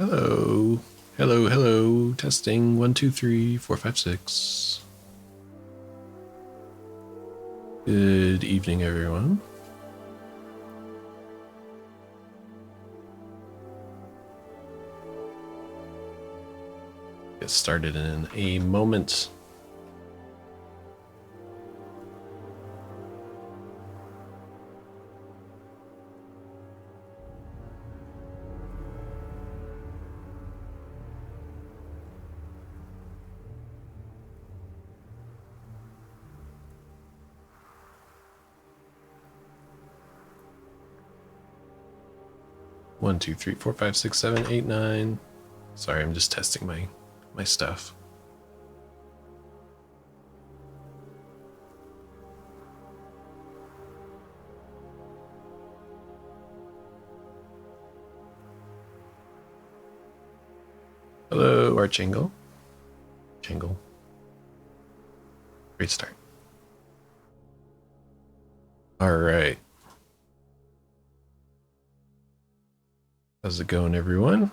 Hello. Hello, hello. Testing 1, 2, 3, 4, 5, 6. Good evening, everyone. Get started in a moment. One, two, three, four, five, six, 7, 8, 9. Sorry, I'm just testing my stuff. Hello, Archangle. Jingle. Great start. All right. How's it going, everyone?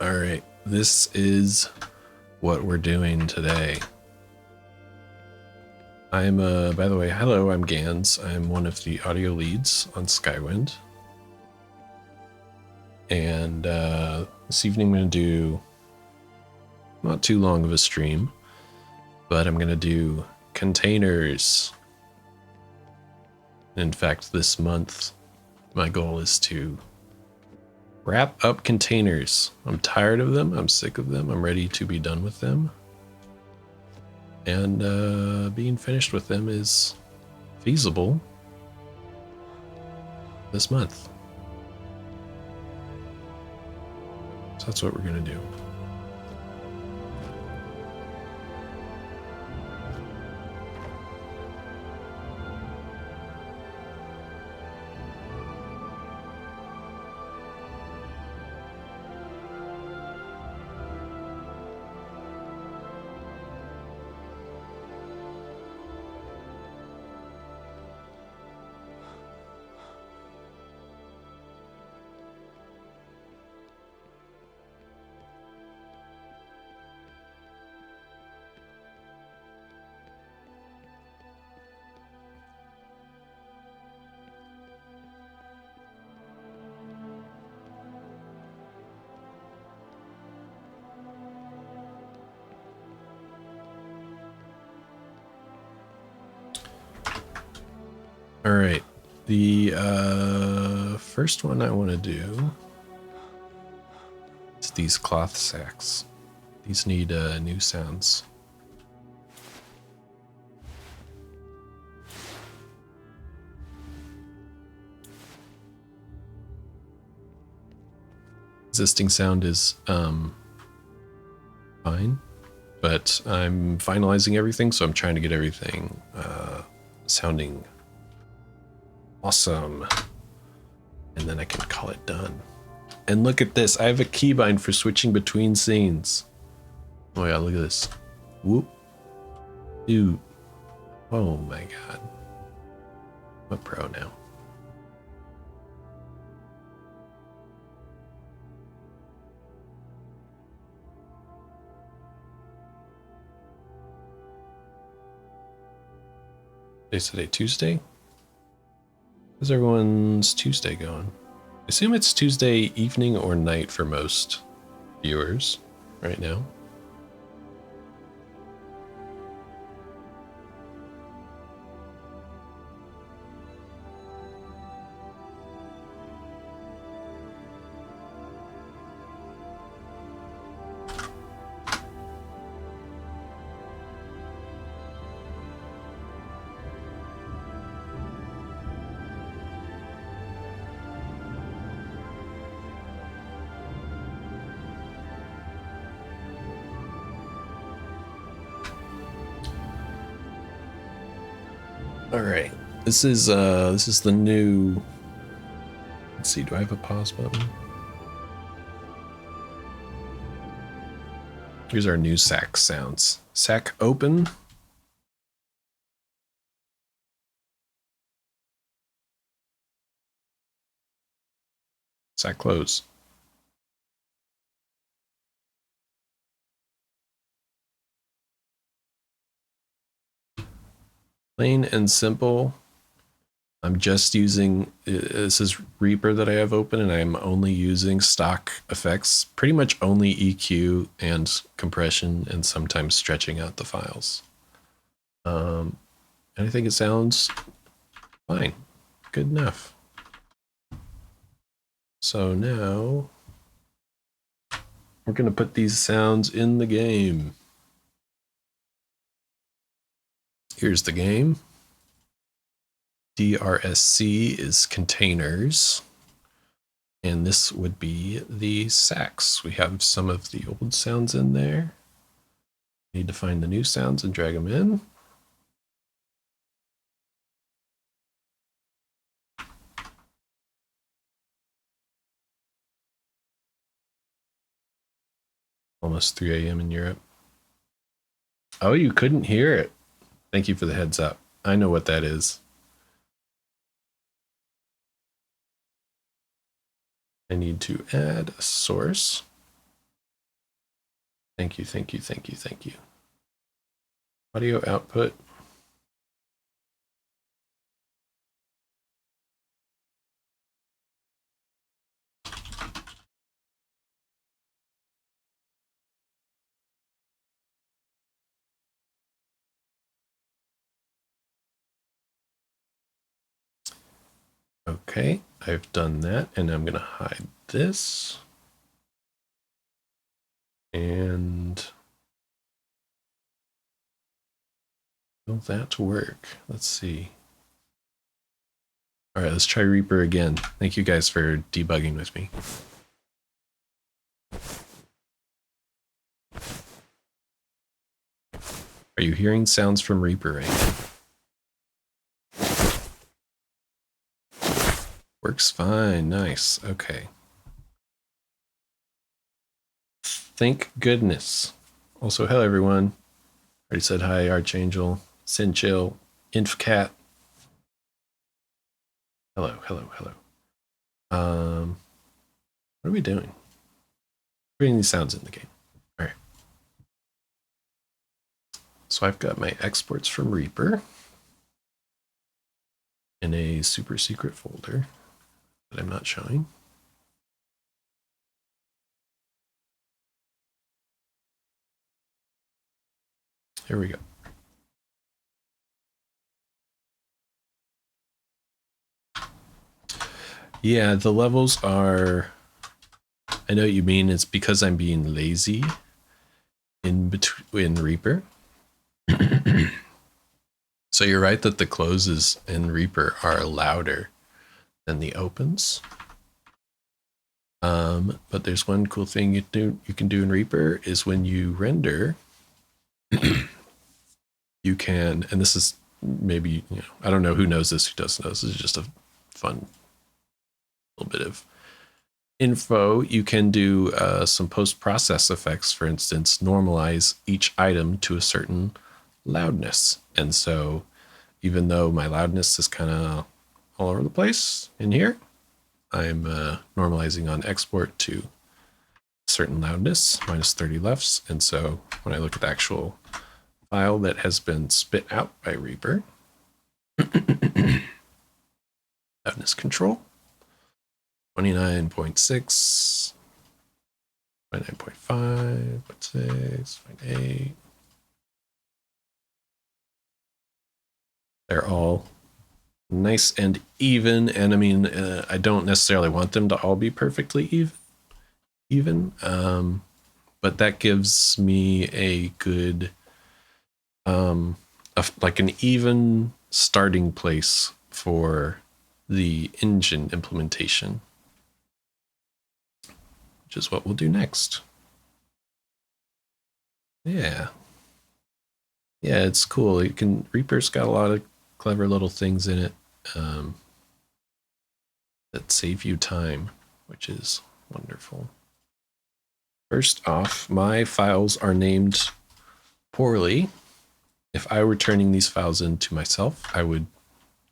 All right, this is what we're doing today. I'm, by the way, hello, I'm Ganz. I'm one of the audio leads on Skywind. And this evening I'm going to do not too long of a stream, but I'm going to do containers. In fact, this month, my goal is to wrap up containers. I'm tired of them. I'm sick of them. I'm ready to be done with them. And being finished with them is feasible this month. So that's what we're going to do. All right, the first one I want to do is these cloth sacks. These need new sounds. Existing sound is fine, but I'm finalizing everything, so I'm trying to get everything sounding awesome, and then I can call it done. And look at this, I have a keybind for switching between scenes. Oh yeah, look at this. Whoop. Dude. Oh my god. I'm a pro now. Today's today, Tuesday? How's everyone's Tuesday going? I assume it's Tuesday evening or night for most viewers right now. All right, This is the new. Let's see. Do I have a pause button? Here's our new sack sounds. Sack open. Sack close. Plain and simple. I'm just using, this is Reaper that I have open, and I'm only using stock effects, pretty much only EQ and compression, and sometimes stretching out the files. And I think it sounds fine, good enough. So now we're gonna put these sounds in the game. Here's the game. DRSC is containers, and this would be the sacks. We have some of the old sounds in there. Need to find the new sounds and drag them in. Almost 3 a.m. in Europe. Oh, you couldn't hear it. Thank you for the heads up. I know what that is. I need to add a source. Thank you, thank you, thank you, thank you. Audio output. Okay, I've done that, and I'm going to hide this. And will that work? Let's see. All right, let's try Reaper again. Thank you guys for debugging with me. Are you hearing sounds from Reaper right now? Works fine, nice, okay. Thank goodness. Also, hello everyone. Already said hi, Archangel, Sinchill, Infcat. Hello, hello, hello. What are we doing? Bringing these sounds in the game. All right. So I've got my exports from Reaper in a super secret folder that I'm not showing. Here we go. Yeah, the levels are, I know what you mean. It's because I'm being lazy in Reaper. So you're right that the closes in Reaper are louder than the opens. But there's one cool thing you can do in Reaper is when you render, you can, and this is maybe, you know, I don't know who knows this, who doesn't know. This is just a fun little bit of info. You can do some post-process effects, for instance, normalize each item to a certain loudness. And so even though my loudness is kind of all over the place in here, I'm normalizing on export to a certain loudness, minus 30 lefts. And so when I look at the actual file that has been spit out by Reaper, loudness control, 29.6, 29.5, 0.6, 0.8. They're all nice and even. And I mean, I don't necessarily want them to all be perfectly even. But that gives me a good, like an even starting place for the engine implementation, which is what we'll do next. Yeah. Yeah, it's cool. Reaper's got a lot of clever little things in it that save you time, which is wonderful. First off, my files are named poorly. If I were turning these files into myself, I would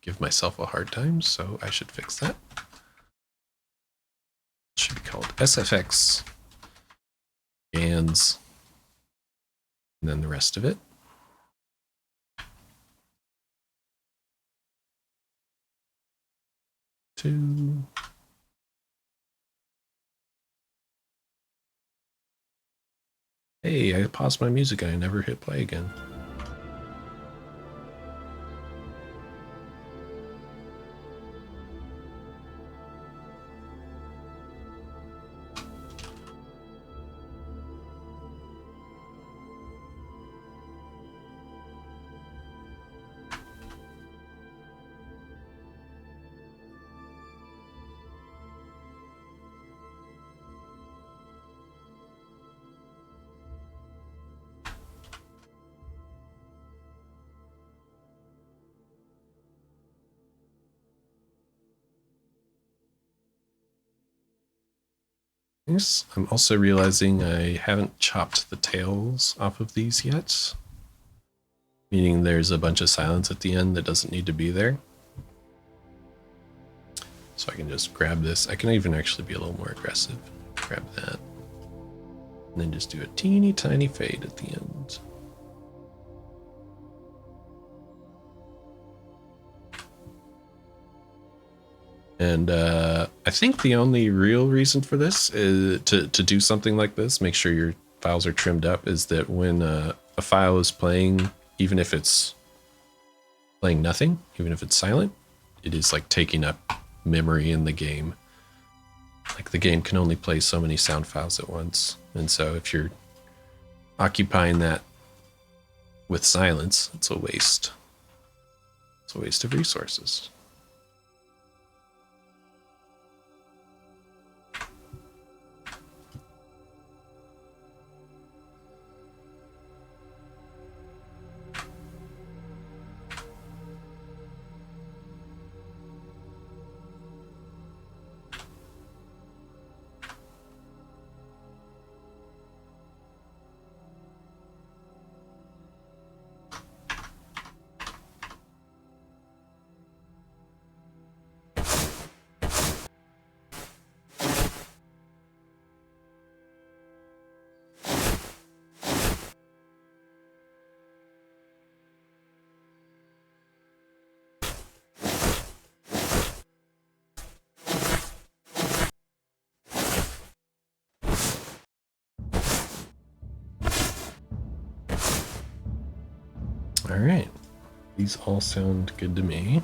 give myself a hard time, so I should fix that. It should be called SFX, Ganz, and then the rest of it. Two. Hey, I paused my music and I never hit play again. I'm also realizing I haven't chopped the tails off of these yet, meaning there's a bunch of silence at the end that doesn't need to be there. So I can just grab this. I can even actually be a little more aggressive. Grab that. And then just do a teeny tiny fade at the end. And I think the only real reason for this is to do something like this, make sure your files are trimmed up, is that when a file is playing, even if it's playing nothing, even if it's silent, it is like taking up memory in the game. Like the game can only play so many sound files at once. And so if you're occupying that with silence, it's a waste. It's a waste of resources. All right, these all sound good to me.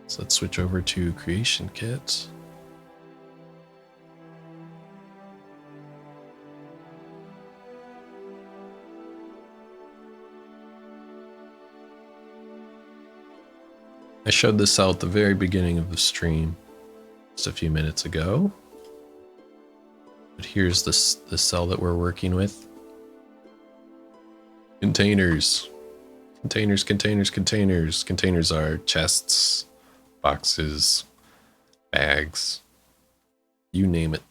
So let's switch over to Creation Kit. I showed this cell at the very beginning of the stream, just a few minutes ago. But here's the cell that we're working with. Containers. Containers, containers, containers. Containers are chests, boxes, bags, you name it.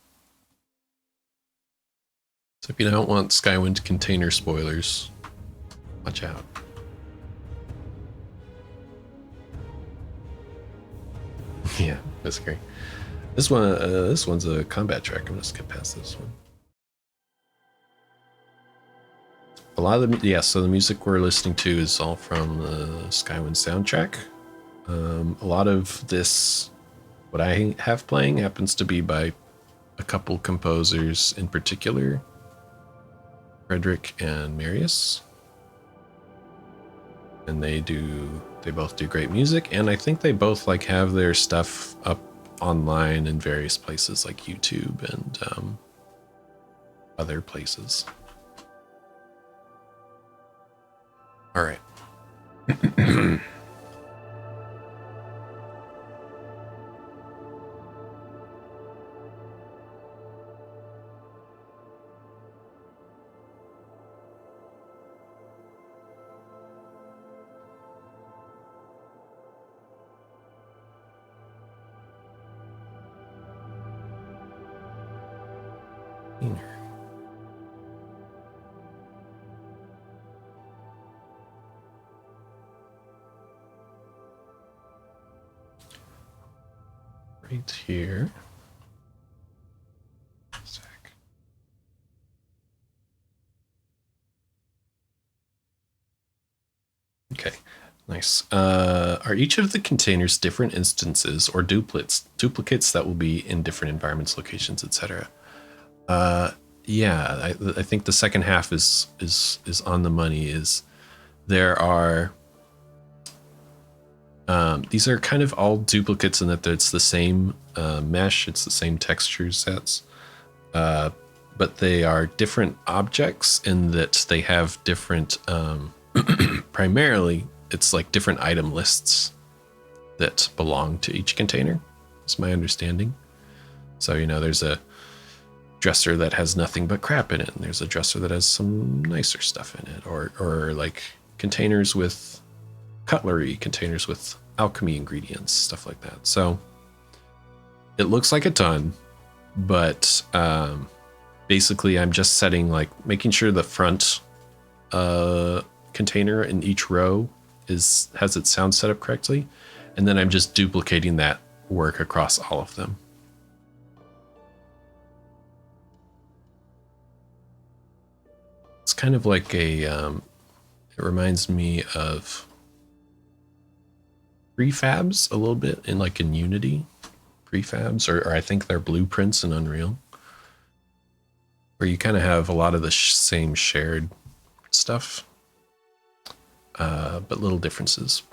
So if you don't want Skywind container spoilers, watch out. Yeah, that's great. This one's a combat track. I'm gonna skip past this one. A lot of the, yeah, so the music we're listening to is all from the Skywind soundtrack. A lot of this, what I have playing, happens to be by a couple composers in particular, Frederick and Marius. And they both do great music, and I think they both like have their stuff up online in various places like YouTube and other places. All right. Container. Right here. Okay, nice. Are each of the containers different instances or duplicates that will be in different environments, locations, etc.? Yeah, I think the second half is on the money. Is there are these are kind of all duplicates in that it's the same mesh, it's the same texture sets, but they are different objects in that they have different. Primarily, it's like different item lists that belong to each container. Is my understanding. So there's a dresser that has nothing but crap in it, and there's a dresser that has some nicer stuff in it, or like containers with cutlery, containers with alchemy ingredients, stuff like that. So it looks like a ton, but basically I'm just setting, like, making sure the front container in each row has its sound set up correctly, and then I'm just duplicating that work across all of them. It's kind of like a it reminds me of prefabs a little bit, in Unity prefabs, or I think they're blueprints in Unreal, where you kind of have a lot of the same shared stuff, but little differences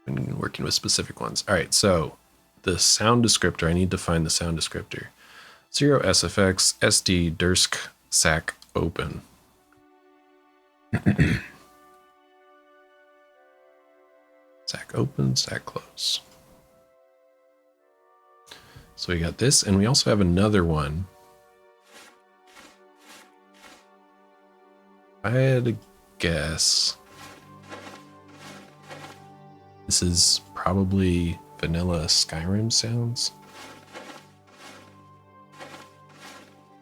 when working with specific ones. All right, so the sound descriptor, I need to find the sound descriptor. 0 SFX SD Dursk SAC open. SAC open, SAC close. So we got this, and we also have another one. I had to guess. This is probably vanilla Skyrim sounds.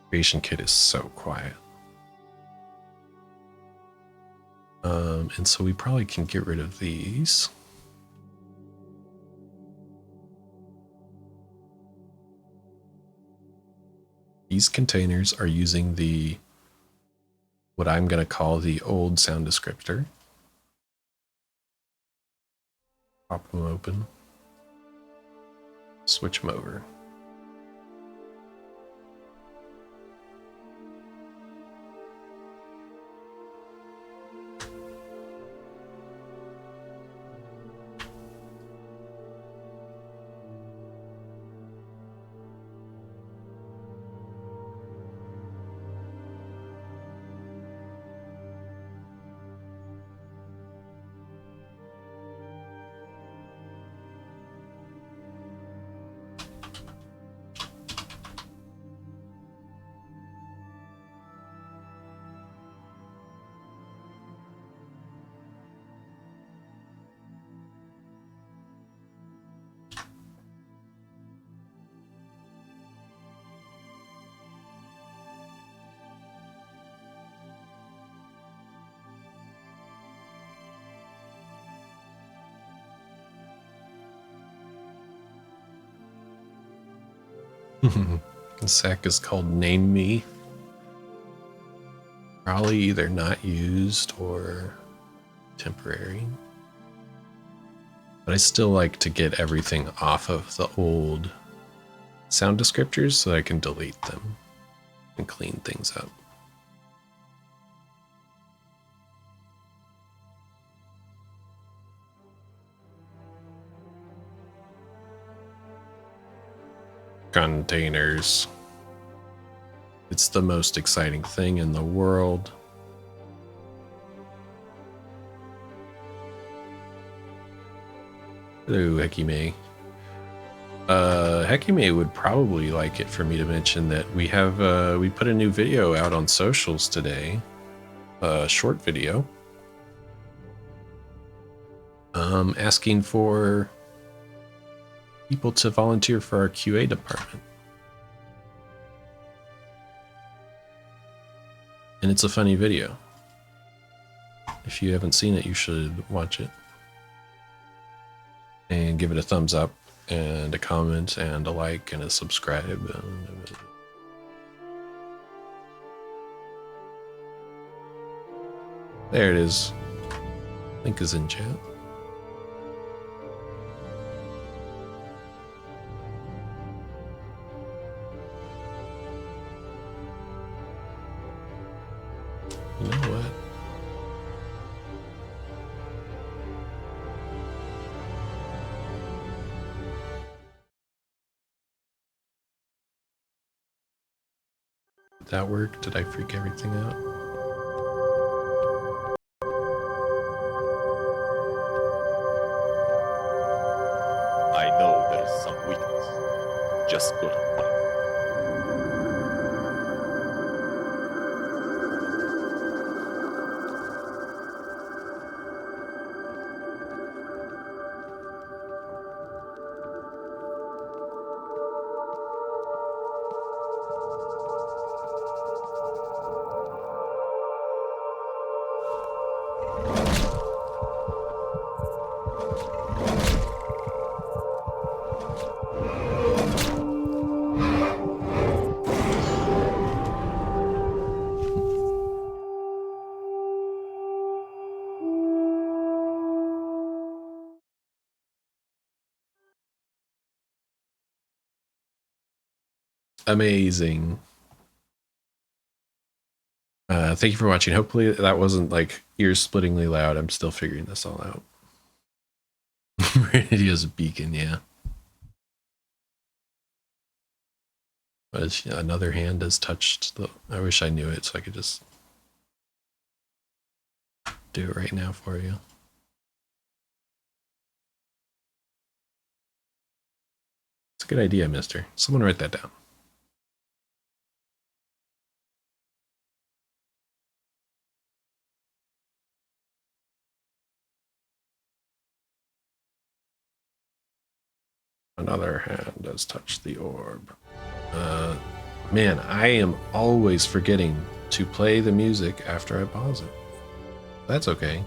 Creation kit is so quiet. And so we probably can get rid of these. These containers are using what I'm going to call the old sound descriptor. Pop them open. Switch them over. The sack is called Name Me. Probably either not used or temporary. But I still like to get everything off of the old sound descriptors so that I can delete them and clean things up. Containers. It's the most exciting thing in the world. Hello, Hekime. Hekime would probably like it for me to mention that we put a new video out on socials today. A short video. Asking for people to volunteer for our QA department. And it's a funny video. If you haven't seen it, you should watch it. And give it a thumbs up, and a comment, and a like, and a subscribe. There it is. Link is in chat. You know what? Did that work? Did I freak everything out? I know there is some weakness. Just go to find it. Amazing. Thank you for watching. Hopefully that wasn't like ear-splittingly loud. I'm still figuring this all out. Radio's beacon, yeah. But another hand has touched the... I wish I knew it so I could just do it right now for you. It's a good idea, mister. Someone write that down. Another hand has touched the orb. Man, I am always forgetting to play the music after I pause it. That's okay.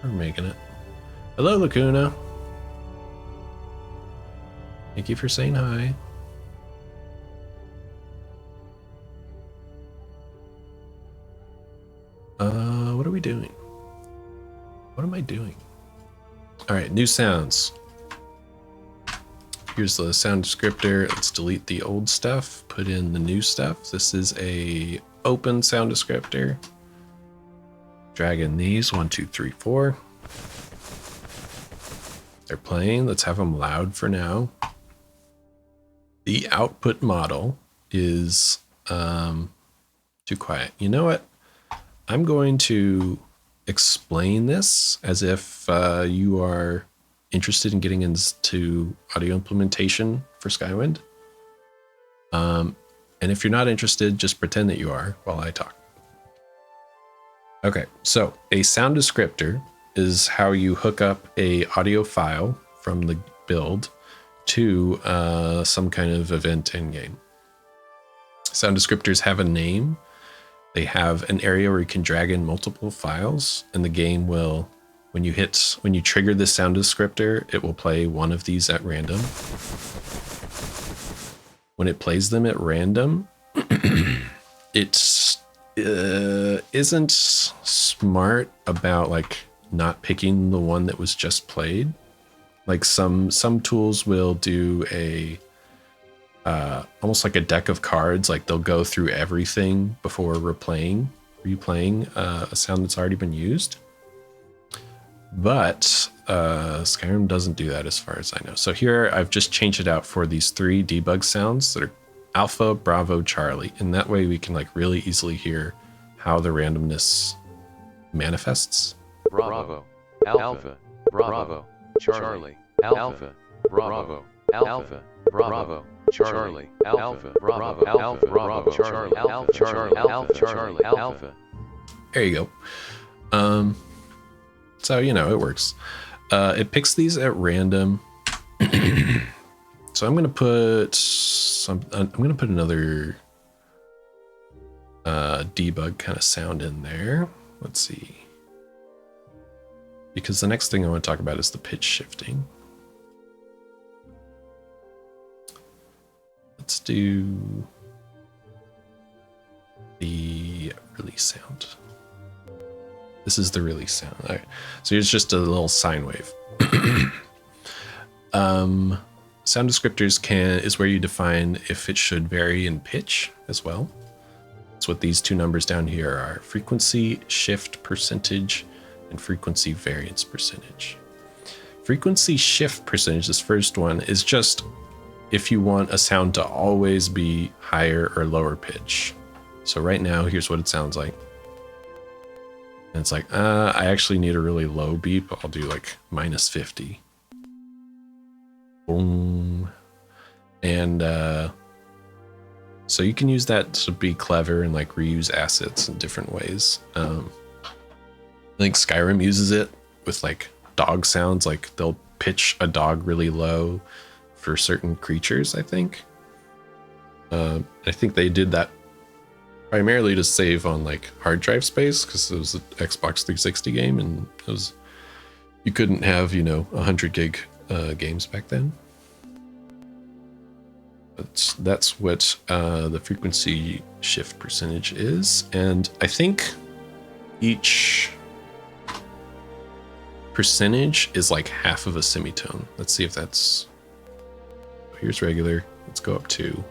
We're making it. Hello, Lacuna. Thank you for saying hi. What are we doing? What am I doing? All right, new sounds. Here's the sound descriptor. Let's delete the old stuff, put in the new stuff. This is a open sound descriptor. Drag in these, 1, 2, 3, 4. They're playing. Let's have them loud for now. The output model is too quiet. You know what? I'm going to explain this as if you are interested in getting into audio implementation for Skywind. And if you're not interested, just pretend that you are while I talk. Okay, so a sound descriptor is how you hook up a audio file from the build to some kind of event in game. Sound descriptors have a name. They have an area where you can drag in multiple files, and the game will, when you trigger this sound descriptor, it will play one of these at random. When it plays them at random, it isn't smart about like not picking the one that was just played. Like some tools will do a almost like a deck of cards, like they'll go through everything before replaying a sound that's already been used. But Skyrim doesn't do that as far as I know. So here I've just changed it out for these 3 debug sounds that are Alpha, Bravo, Charlie. And that way we can like really easily hear how the randomness manifests. Bravo, Alpha, Bravo, Charlie, Alpha, Bravo, Alpha, Bravo, Charlie, Alpha, Bravo, Alpha, Bravo, Charlie, Alpha, Charlie, Alpha, Charlie, Alpha. There you go. So, you know, it works. It picks these at random. So I'm going to put another debug kind of sound in there. Let's see. Because the next thing I want to talk about is the pitch shifting. Let's do the release sound. This is the release sound. All right. So here's just a little sine wave. Sound descriptors is where you define if it should vary in pitch as well. That's what these two numbers down here are: frequency shift percentage and frequency variance percentage. Frequency shift percentage, this first one, is just if you want a sound to always be higher or lower pitch. So right now, here's what it sounds like. And it's like, I actually need a really low beep. I'll do like -50. Boom. And so you can use that to be clever and like reuse assets in different ways. I think Skyrim uses it with like dog sounds. Like they'll pitch a dog really low for certain creatures, I think. I think they did that primarily to save on like hard drive space, because it was an Xbox 360 game and it was, you couldn't have, 100 gig games back then. That's what the frequency shift percentage is. And I think each percentage is like half of a semitone. Let's see if that's, here's regular. Let's go up to,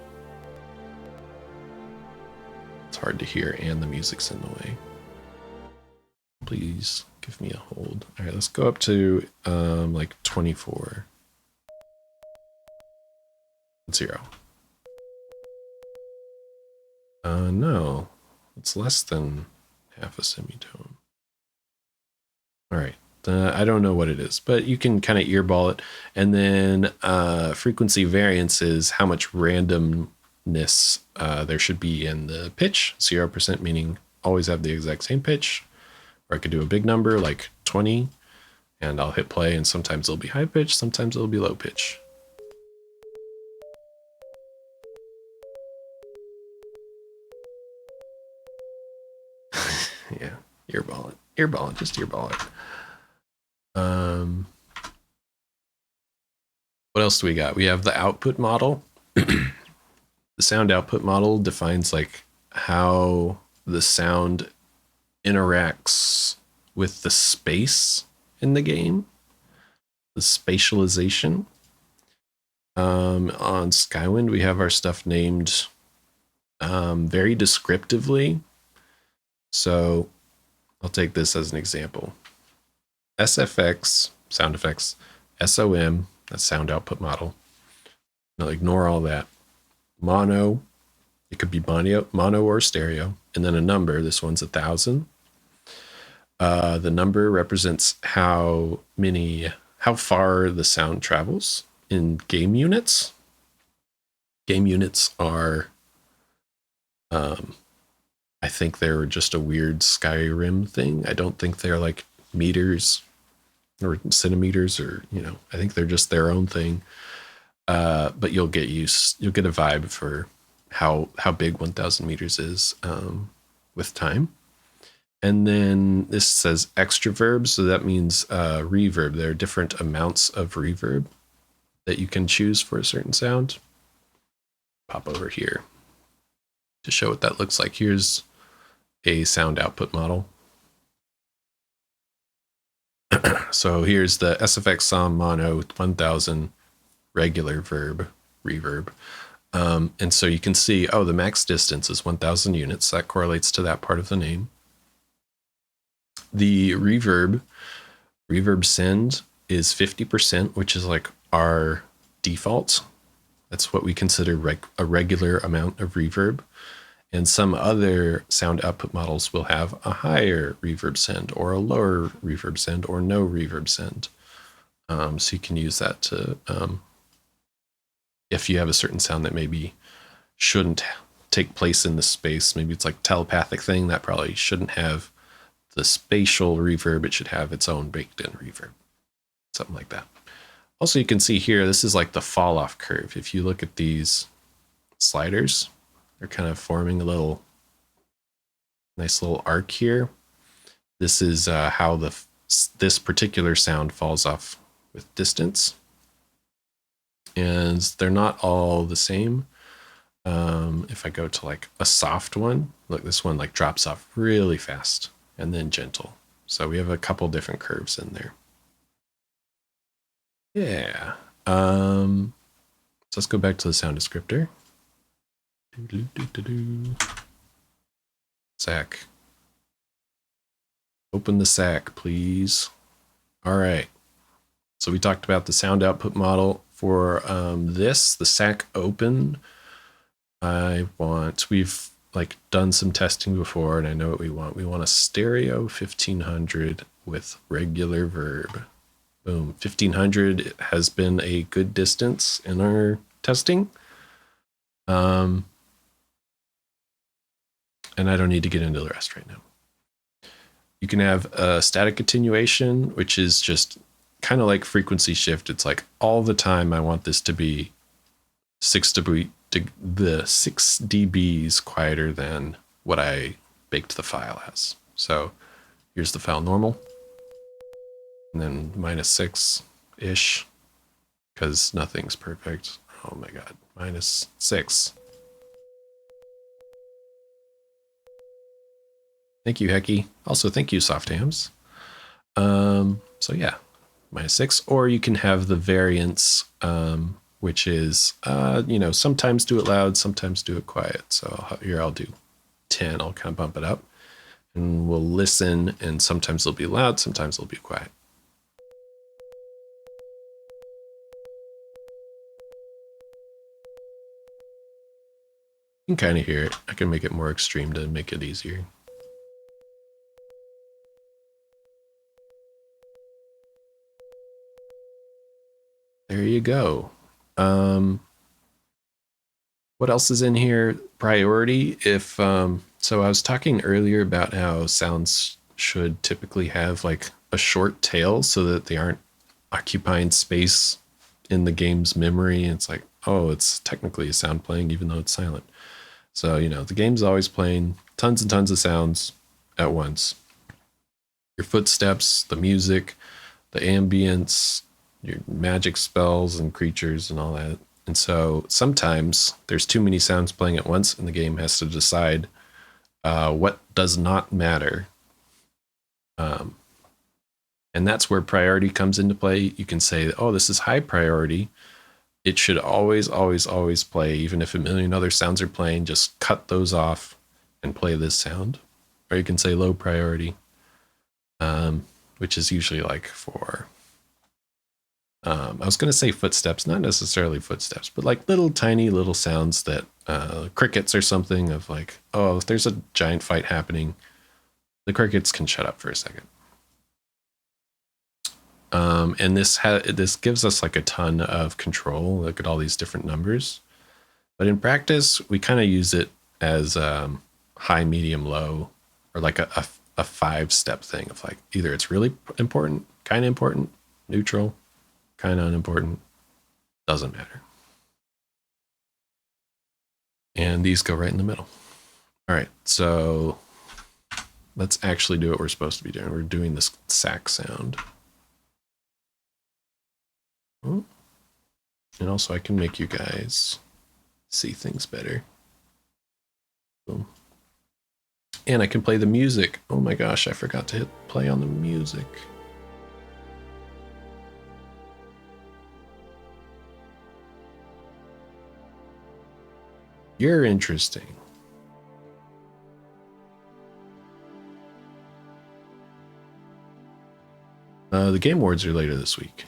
it's hard to hear and the music's in the way. Please give me a hold. All right, let's go up to like 24. 0. No, it's less than half a semitone. All right, I don't know what it is, but you can kind of earball it. And then frequency variance is how much randomness there should be in the pitch. 0% meaning always have the exact same pitch. Or I could do a big number like 20 and I'll hit play, and sometimes it'll be high pitch, sometimes it'll be low pitch. Yeah, earball it, just earball it. What else do we got? We have the output model. The sound output model defines like how the sound interacts with the space in the game, the spatialization. On Skywind, we have our stuff named very descriptively. So I'll take this as an example. SFX, sound effects, SOM, that's sound output model. Now ignore all that. Mono, it could be mono or stereo, and then a number. This one's 1,000. The number represents how far the sound travels in game units. Game units are, I think they're just a weird Skyrim thing. I don't think they're like meters or centimeters, or I think they're just their own thing. But you'll get a vibe for how big 1,000 meters is with time. And then this says extra verb, so that means reverb. There are different amounts of reverb that you can choose for a certain sound. Pop over here to show what that looks like. Here's a sound output model. So here's the SFX SOM mono 1,000 regular reverb. And so you can see, the max distance is 1,000 units. That correlates to that part of the name. The reverb send is 50%, which is like our default. That's what we consider a regular amount of reverb. And some other sound output models will have a higher reverb send or a lower reverb send or no reverb send. So you can use that to, if you have a certain sound that maybe shouldn't take place in the space, maybe it's like telepathic thing that probably shouldn't have the spatial reverb, it should have its own baked in reverb, something like that. Also, you can see here, this is like the fall off curve. If you look at these sliders, they're kind of forming a little nice little arc here. This is how this particular sound falls off with distance. And they're not all the same. If I go to like a soft one, look, this one like drops off really fast and then gentle. So we have a couple different curves in there. Yeah. So let's go back to the sound descriptor. Sack. Open the sack, please. All right. So we talked about the sound output model for the sack open. We've like done some testing before and I know what we want. We want a stereo 1500 with regular verb. Boom. 1500 has been a good distance in our testing. And I don't need to get into the rest right now. You can have a static attenuation, which is just kind of like frequency shift. It's like all the time I want this to be 6 dBs quieter than what I baked the file as. So here's the file normal. And then -6-ish, because nothing's perfect. Oh my god, -6. Thank you, Hecky. Also, thank you, Soft Hams. So yeah, -6, or you can have the variance, which is, sometimes do it loud, sometimes do it quiet. So here I'll do 10. I'll kind of bump it up, and we'll listen, and sometimes it'll be loud, sometimes it'll be quiet. You can kind of hear it. I can make it more extreme to make it easier. There you go. What else is in here? Priority. So I was talking earlier about how sounds should typically have like a short tail so that they aren't occupying space in the game's memory. It's like, oh, it's technically a sound playing even though it's silent. So, the game's always playing tons and tons of sounds at once. Your footsteps, the music, the ambience, your magic spells and creatures and all that. And so sometimes there's too many sounds playing at once and the game has to decide what does not matter. And that's where priority comes into play. You can say, oh, this is high priority. It should always, always, always play. Even if a million other sounds are playing, just cut those off and play this sound. Or you can say low priority, which is usually like for... I was going to say footsteps, not necessarily footsteps, but like little tiny little sounds that crickets or something of like, oh, if there's a giant fight happening, the crickets can shut up for a second. And this gives us like a ton of control. Look at all these different numbers. But in practice, we kind of use it as high, medium, low, or like a 5-step thing of like either it's really important, kind of important, neutral, kind of unimportant, doesn't matter. And these go right in the middle. All right, so let's actually do what we're supposed to be doing. We're doing this sack sound. Oh. And also I can make you guys see things better. Boom. And I can play the music. Oh my gosh, I forgot to hit play on the music. You're interesting. The Game Awards are later this week.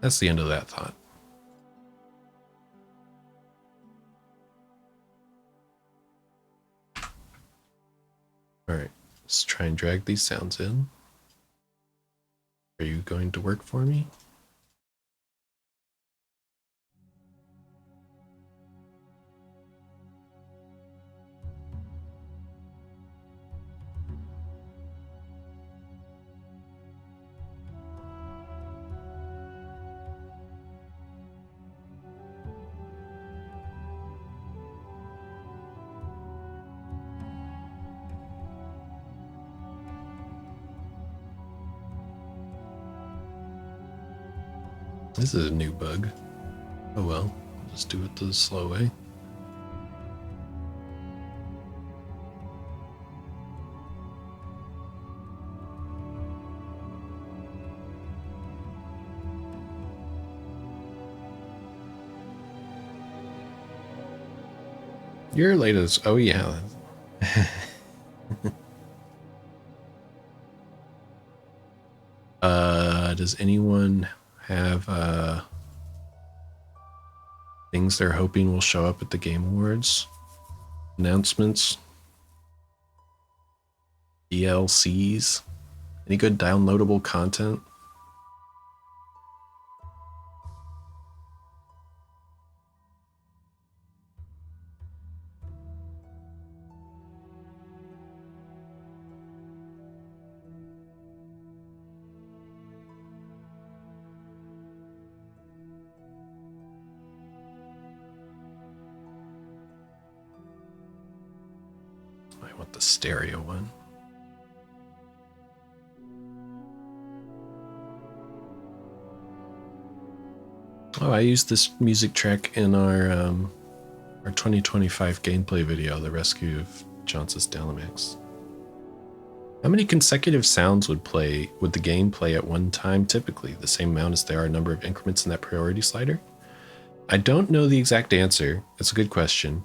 That's the end of that thought. All right, let's try and drag these sounds in. Are you going to work for me? This is a new bug. Oh well, I'll just do it the slow way. You're late as, oh yeah. Does anyone have things they're hoping will show up at the Game Awards? Announcements? DLCs? Any good downloadable content? I want the stereo one. Oh, I used this music track in our 2025 gameplay video, The Rescue of Johnson's Dynamics. How many consecutive sounds would the game play at one time typically? The same amount as there are a number of increments in that priority slider? I don't know the exact answer. It's a good question.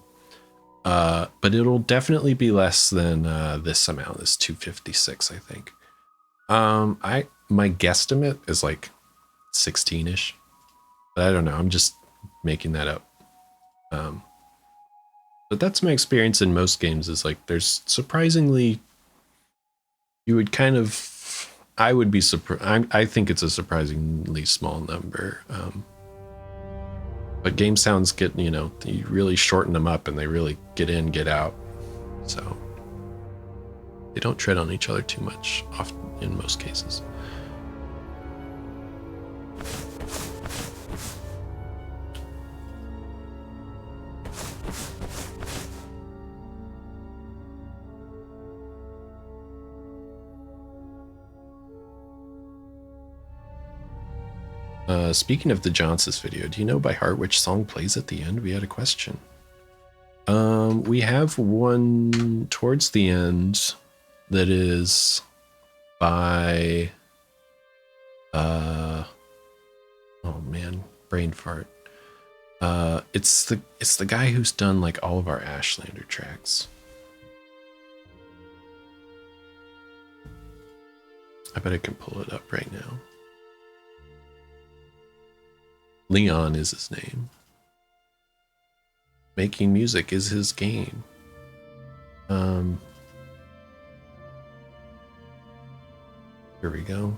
But it'll definitely be less than this amount, this 256, I think. My guesstimate is like 16-ish. But I don't know, I'm just making that up. But that's my experience in most games, is like there's surprisingly, you would kind of, I would be surprised, I think it's a surprisingly small number. But game sounds get, you really shorten them up and they really get in, get out. So they don't tread on each other too much often in most cases. Speaking of the Johnson's video, do you know by heart which song plays at the end? We had a question. We have one towards the end that is by oh man, brain fart. It's the guy who's done like all of our Ashlander tracks. I bet I can pull it up right now. Leon is his name. Making music is his game. Here we go.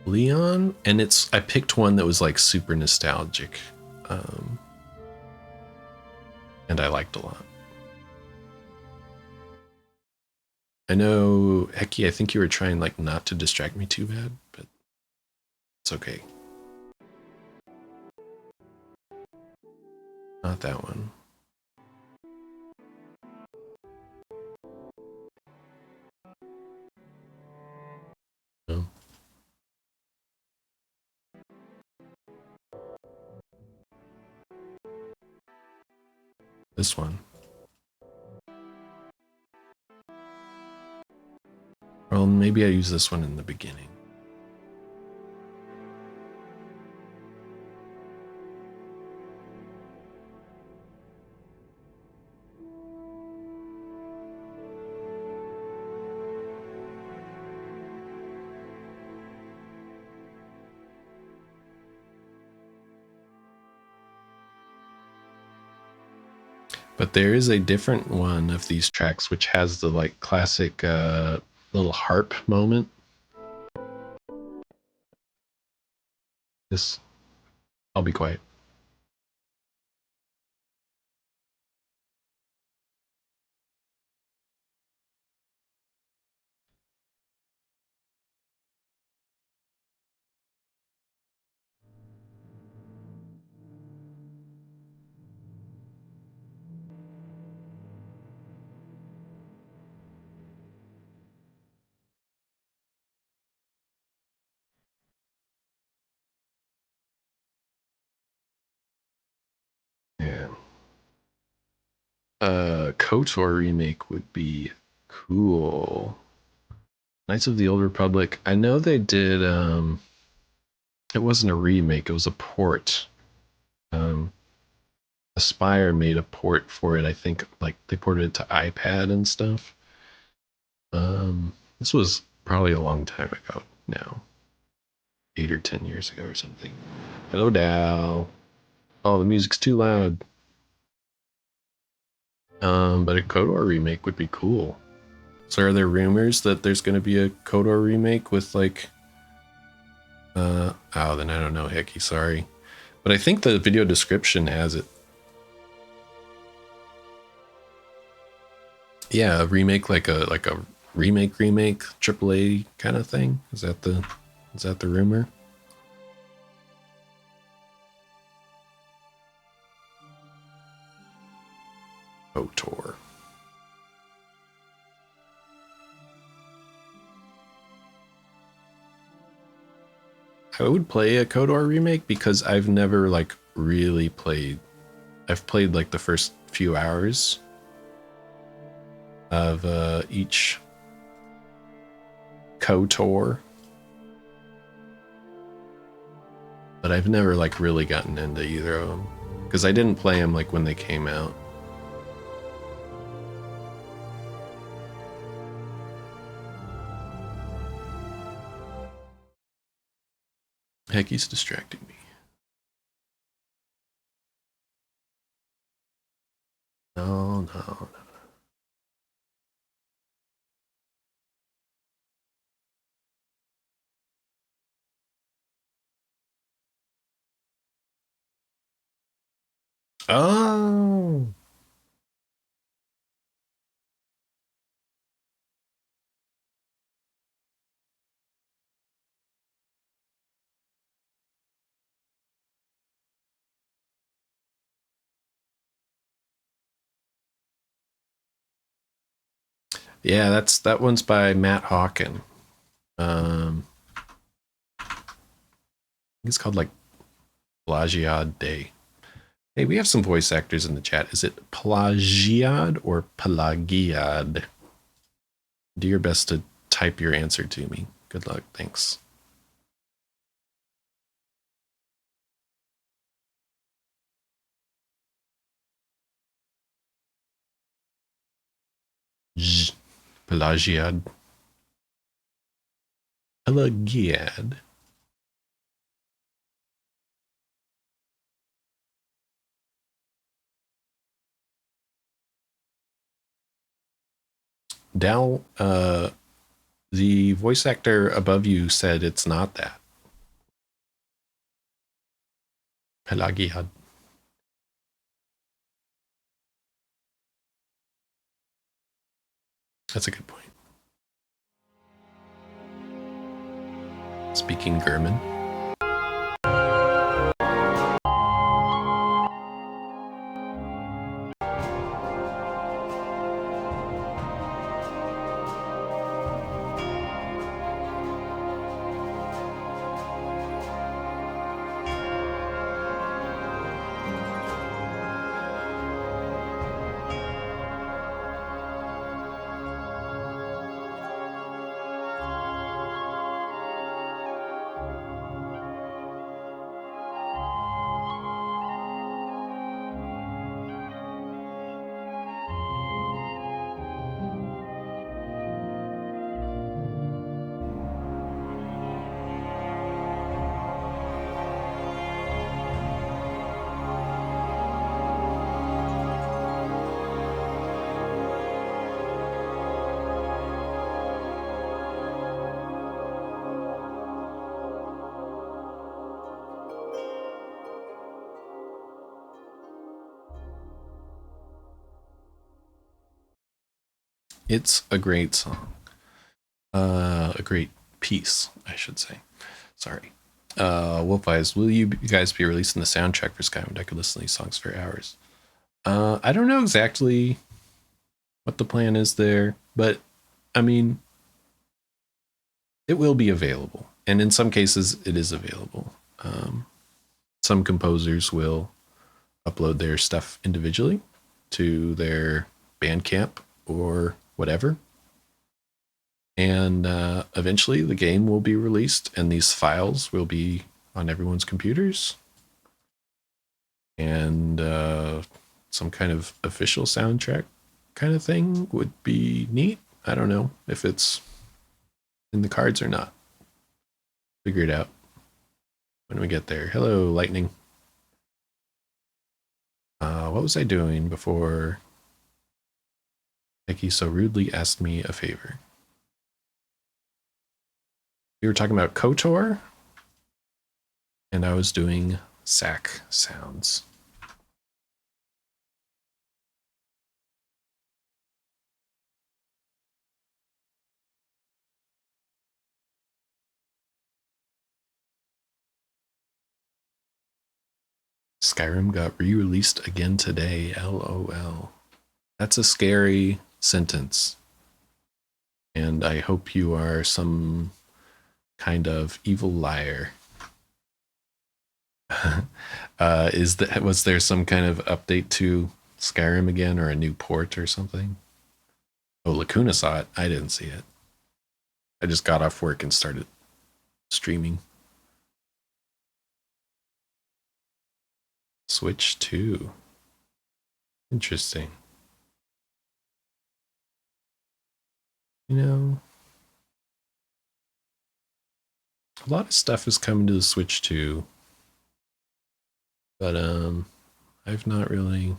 Leon, and I picked one that was like super nostalgic. And I liked a lot. I know, Hecky, I think you were trying like not to distract me too bad, but it's okay. Not that one. No. This one. Well, maybe I use this one in the beginning. But there is a different one of these tracks which has the like classic little harp moment. I'll be quiet. KOTOR remake would be cool. Knights of the Old Republic. I know they did. It wasn't a remake. It was a port. Aspire made a port for it. I think like they ported it to iPad and stuff. This was probably a long time ago now, 8 or 10 years ago or something. Hello, Dal. Oh, the music's too loud. But a KOTOR remake would be cool. So are there rumors that there's going to be a KOTOR remake with like oh, then I don't know, Hickey, sorry. But I think the video description has it. Yeah, a remake like a remake AAA kind of thing. Is that the rumor? KOTOR. I would play a KOTOR remake because I've never like really played. I've played like the first few hours of each KOTOR, but I've never like really gotten into either of them because I didn't play them like when they came out. Heck, he's distracting me. No. Oh. Yeah, that one's by Matt Hawken. It's called like Plagiad Day. Hey, we have some voice actors in the chat. Is it Plagiad or Pelagiad? Do your best to type your answer to me. Good luck. Thanks. Pelagiad. Pelagiad. Dal, the voice actor above you said it's not that. Pelagiad. That's a good point. Speaking German. It's a great song. A great piece, I should say. Sorry. Wolf Eyes, will you guys be releasing the soundtrack for Skywind? I could listen to these songs for hours. I don't know exactly what the plan is there, but I mean, it will be available. And in some cases, it is available. Some composers will upload their stuff individually. to their Bandcamp or whatever. And eventually the game will be released and these files will be on everyone's computers. And some kind of official soundtrack kind of thing would be neat. I don't know if it's in the cards or not. Figure it out when we get there. Hello, Lightning. What was I doing before Becky so rudely asked me a favor? We were talking about KOTOR, and I was doing sack sounds. Skyrim got re-released again today. LOL. That's a scary sentence. And I hope you are some kind of evil liar. Was there some kind of update to Skyrim again, or a new port or something? Oh, Lacuna saw it. I didn't see it. I just got off work and started streaming. Switch 2. Interesting. You know, a lot of stuff is coming to the Switch 2, but I've not really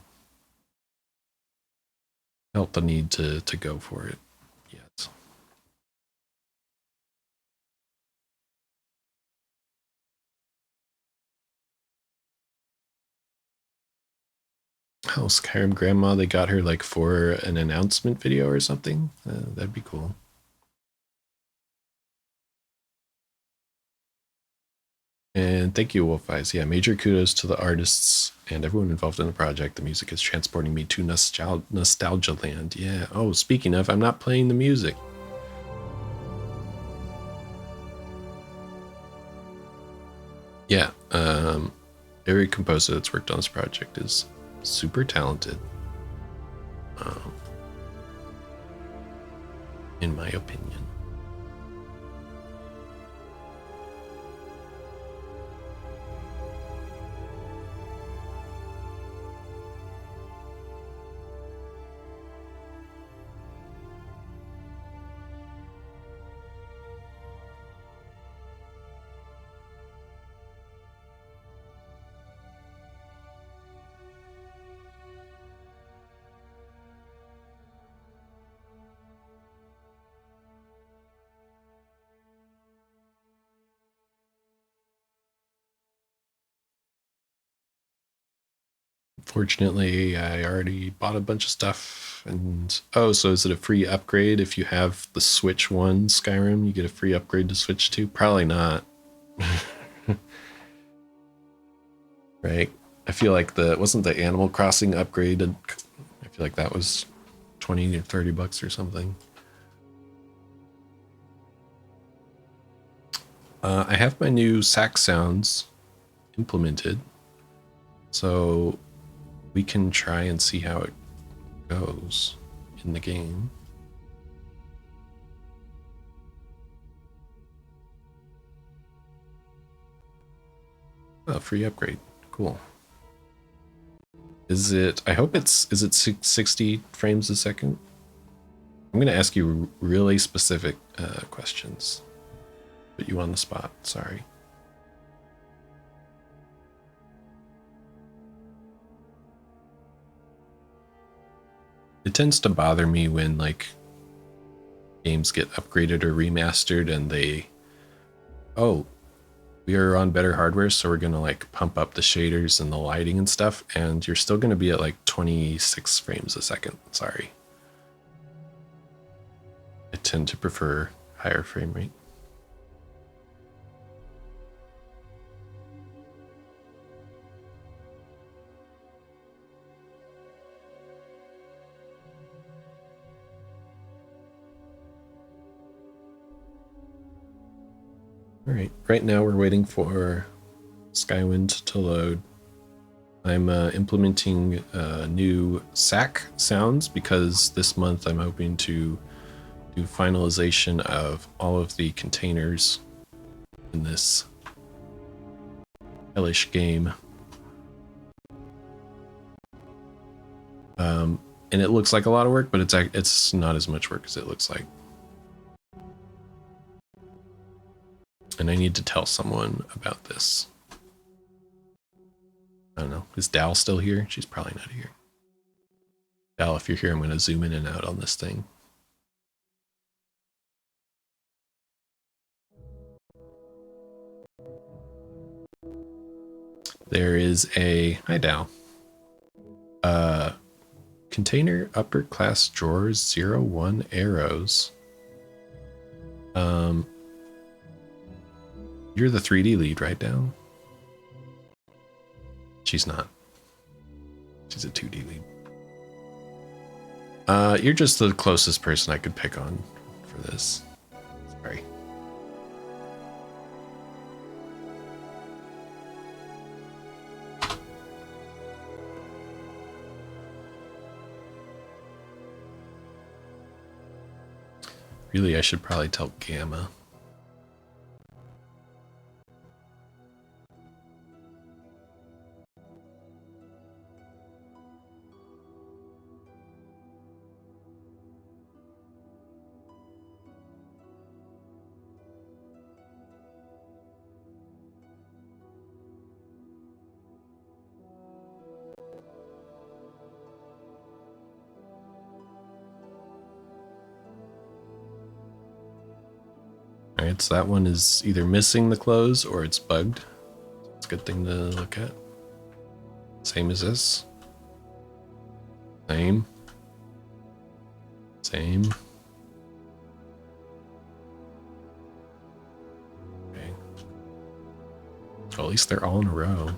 felt the need to go for it yet. Oh, Skyrim Grandma, they got her like for an announcement video or something. That'd be cool. And thank you, Wolf Eyes. Yeah, major kudos to the artists and everyone involved in the project. The music is transporting me to nostalgia land. Yeah. Oh, speaking of, I'm not playing the music. Yeah. Every composer that's worked on this project is super talented. In my opinion. Fortunately, I already bought a bunch of stuff, and oh, so is it a free upgrade if you have the Switch 1 Skyrim? You get a free upgrade to Switch 2? Probably not. Right? I feel like wasn't the Animal Crossing upgrade, I feel like that was 20 or 30 bucks or something. I have my new sax sounds implemented, so we can try and see how it goes in the game. Oh, free upgrade. Cool. Is it 60 frames a second? I'm going to ask you really specific questions. Put you on the spot, sorry. It tends to bother me when like games get upgraded or remastered and we are on better hardware, so we're gonna like pump up the shaders and the lighting and stuff, and you're still gonna be at like 26 frames a second. Sorry. I tend to prefer higher frame rate. All right, right now we're waiting for Skywind to load. I'm implementing new SAC sounds because this month I'm hoping to do finalization of all of the containers in this hellish game. And it looks like a lot of work, but it's not as much work as it looks like. And I need to tell someone about this. I don't know. Is Dal still here? She's probably not here. Dal, if you're here, I'm going to zoom in and out on this thing. There is a... Hi, Dal. Container upper class drawers 01 arrows. You're the 3D lead, right, Dal? She's not. She's a 2D lead. You're just the closest person I could pick on for this. Sorry. Really, I should probably tell Gamma. Alright, so that one is either missing the clothes or it's bugged. It's a good thing to look at. Same as this. Same. Same. Okay. Well, at least they're all in a row.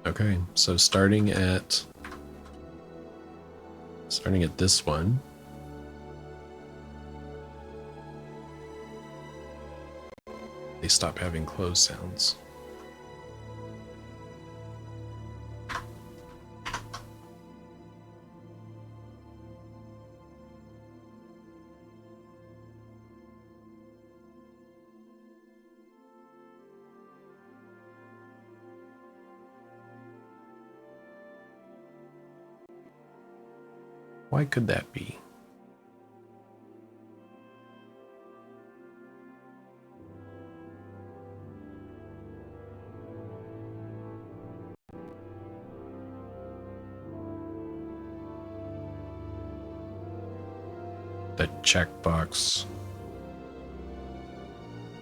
Okay, so starting at this one. They stop having close sounds. Why could that be? The checkbox.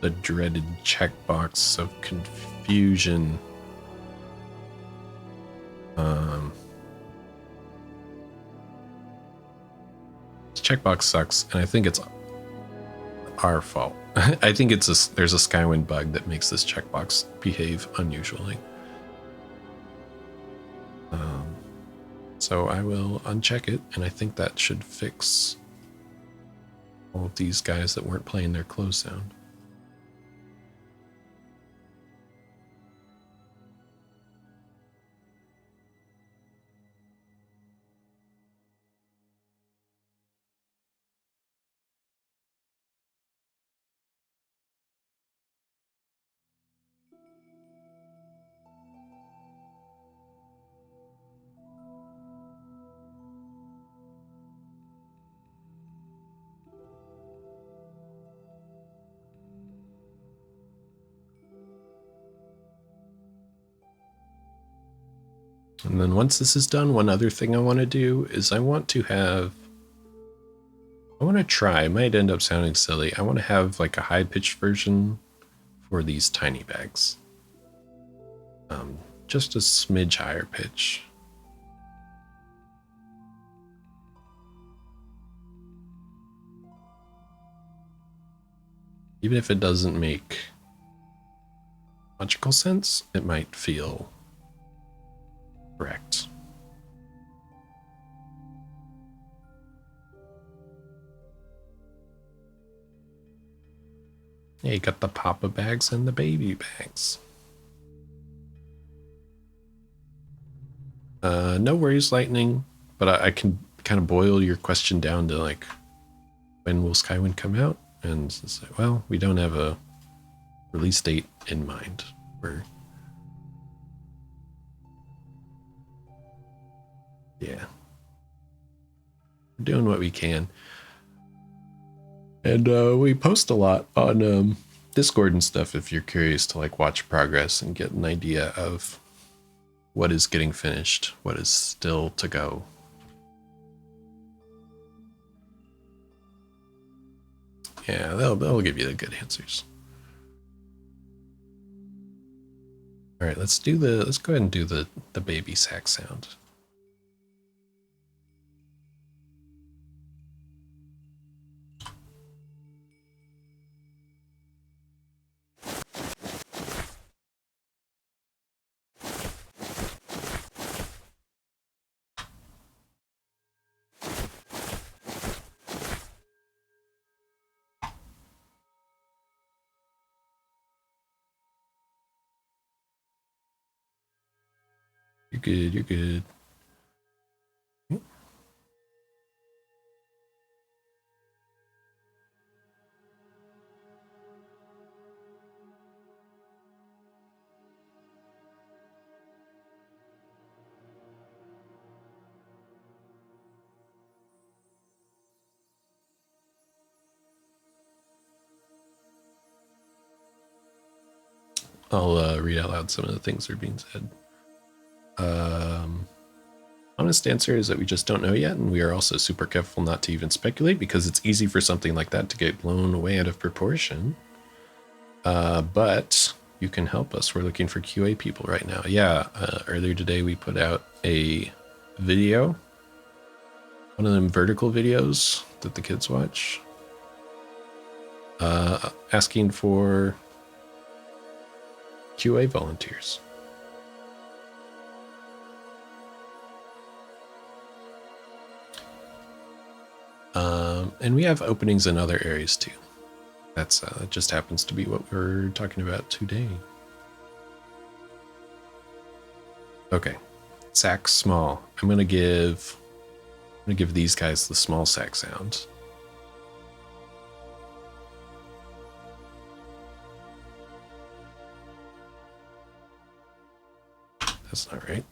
The dreaded checkbox of confusion. This checkbox sucks, and I think it's our fault. I think there's a Skywind bug that makes this checkbox behave unusually. So I will uncheck it, and I think that should fix all of these guys that weren't playing their close sound. And then once this is done, one other thing I want to do is I want to try, it might end up sounding silly, I want to have like a high-pitched version for these tiny bags. Just a smidge higher pitch. Even if it doesn't make logical sense, it might feel correct. Yeah, you got the papa bags and the baby bags. No worries, Lightning, but I can kind of boil your question down to like, when will Skywind come out? And it's like, well, we don't have a release date in mind. Yeah, we're doing what we can. And we post a lot on Discord and stuff if you're curious to like watch progress and get an idea of what is getting finished, what is still to go. Yeah, they'll give you the good answers. All right, let's go ahead and do the baby sack sound. You're good, you're good. I'll read out loud some of the things that are being said. Honest answer is that we just don't know yet, and we are also super careful not to even speculate because it's easy for something like that to get blown away out of proportion. But you can help us. We're looking for QA people right now. Yeah, earlier today we put out a video, one of them vertical videos that the kids watch, asking for QA volunteers. And we have openings in other areas too. That just happens to be what we're talking about today. Okay, sack small. I'm gonna give these guys the small sack sound. That's not right.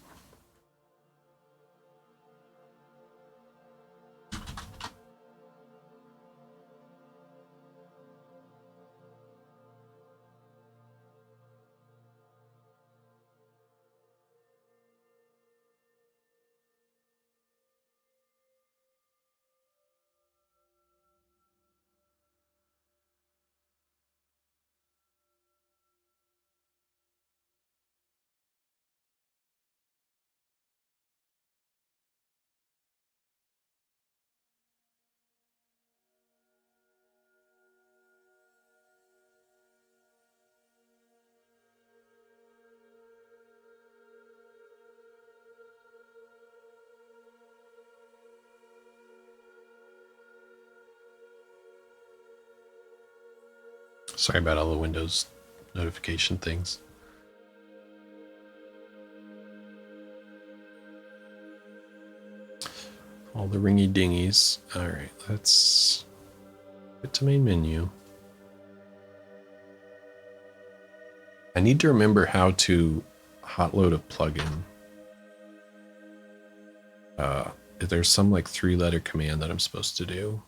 Sorry about all the Windows notification things. All the ringy dingies. All right, let's get to main menu. I need to remember how to hotload a plugin. There's some like 3-letter command that I'm supposed to do.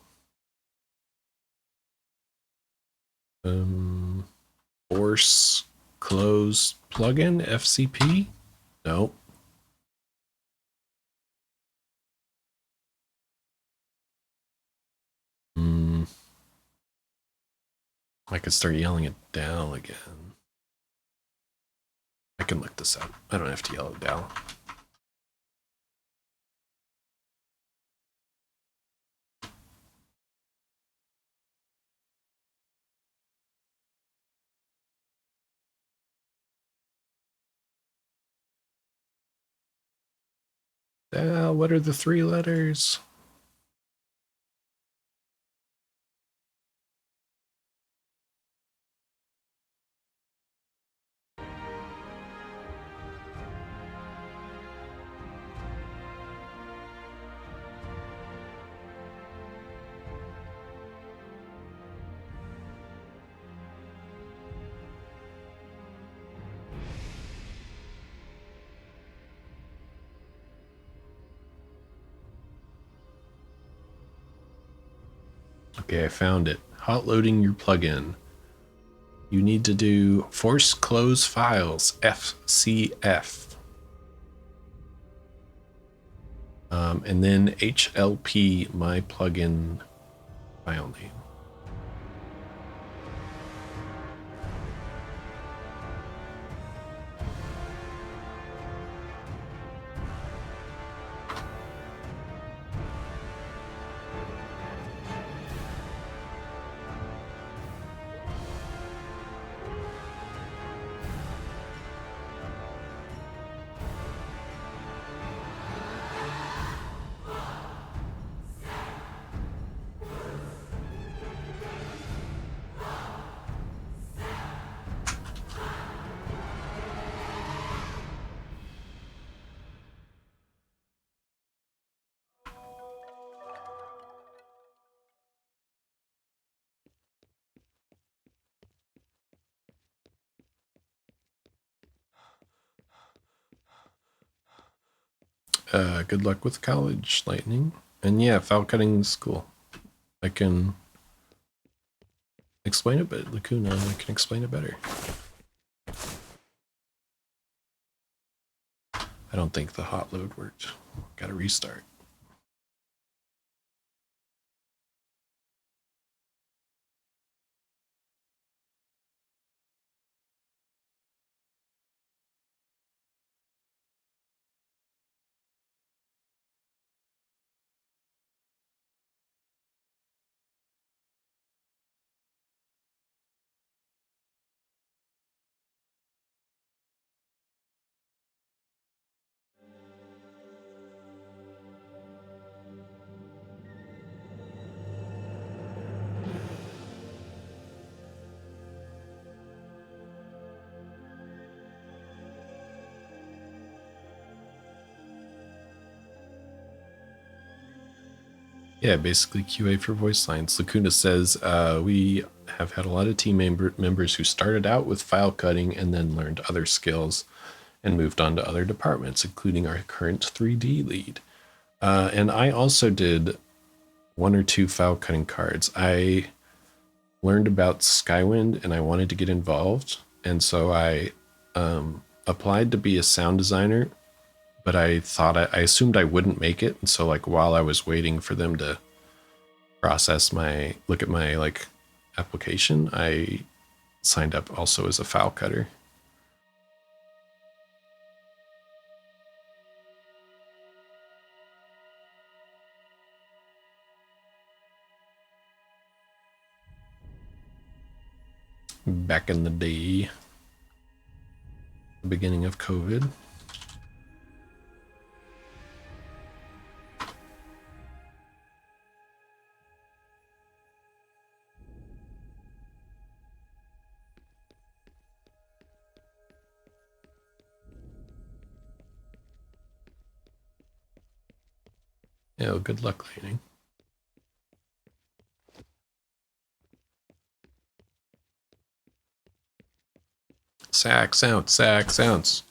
Force close plugin FCP? Nope. I could start yelling it down again. I can look this up. I don't have to yell it down. What are the 3 letters? Okay, I found it. Hot loading your plugin. You need to do force close files, FCF. And then HLP, my plugin file name. Good luck with college, Lightning. And yeah, file cutting is cool. I can explain it, but Lacuna, I can explain it better. I don't think the hot load worked. Gotta restart. Yeah, basically QA for voice lines. Lacuna says, we have had a lot of team members who started out with file cutting and then learned other skills and moved on to other departments, including our current 3D lead. And I also did 1 or 2 file cutting cards. I learned about Skywind and I wanted to get involved. And so I applied to be a sound designer, but I thought I assumed I wouldn't make it. And so like while I was waiting for them to process look at my like application, I signed up also as a file cutter. Back in the day, the beginning of COVID. Yeah, well, good luck, Lightning. Sax ounce, sax ounce.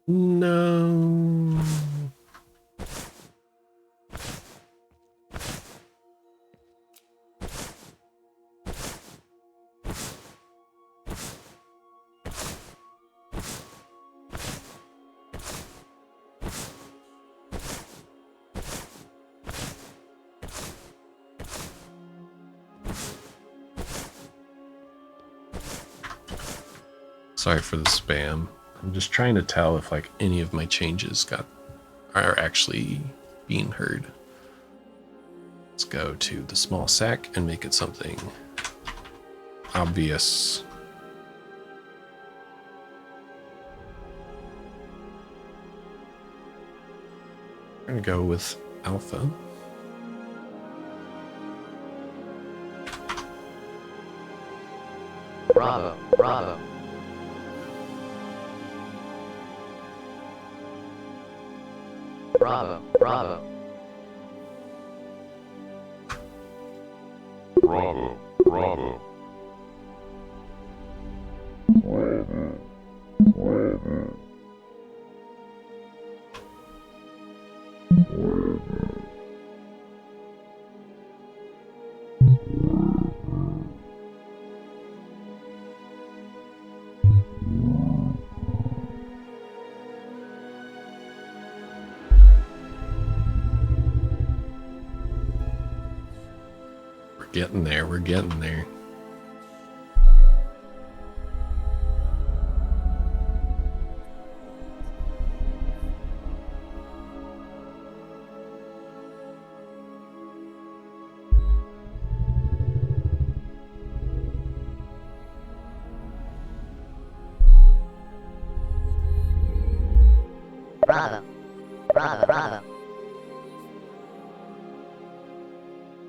No. Sorry for the spam. I'm just trying to tell if like any of my changes are actually being heard. Let's go to the small sack and make it something obvious. We're gonna go with alpha. Bravo, bravo. Bravo, bravo. Bravo, bravo. We're getting there. We're getting there. Bravo. Bravo, bravo.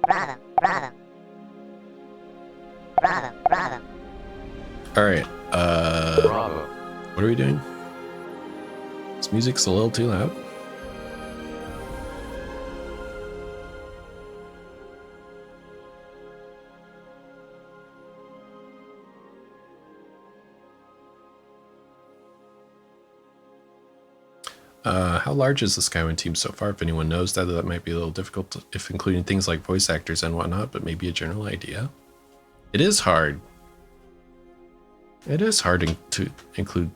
Bravo, bravo. Bravo, bravo. All right. Bravo. What are we doing? This music's a little too loud. How large is the Skywind team so far? If anyone knows that, that might be a little difficult if including things like voice actors and whatnot, but maybe a general idea. It is hard. It is hard to include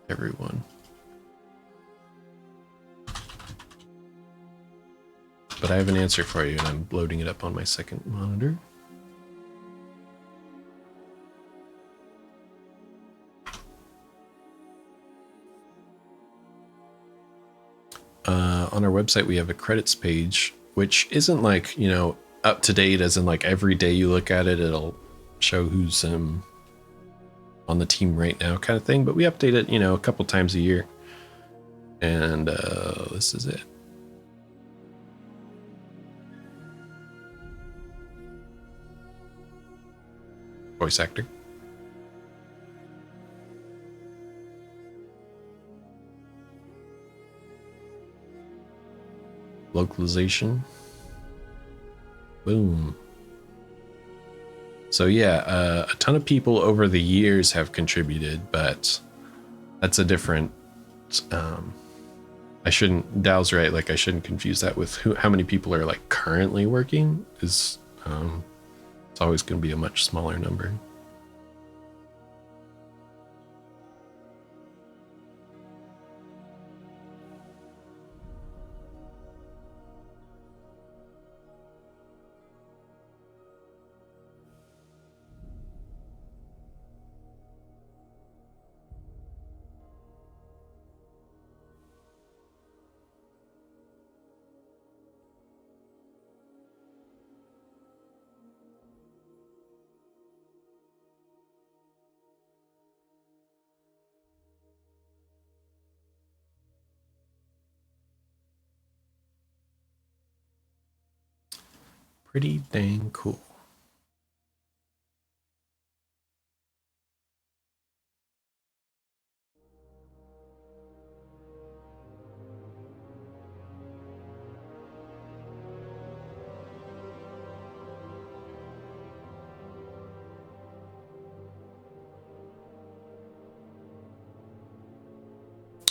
everyone. But I have an answer for you, and I'm loading it up on my second monitor. On our website, we have a credits page, which isn't like, you know, up to date as in like every day you look at it, it'll show who's on the team right now kind of thing. But we update it, you know, a couple times a year. And this is it. Voice actor. Localization. Boom. So yeah, a ton of people over the years have contributed, but that's a different, I shouldn't, Dow's right, like I shouldn't confuse that with how many people are like currently working, is it's always going to be a much smaller number. Pretty dang cool.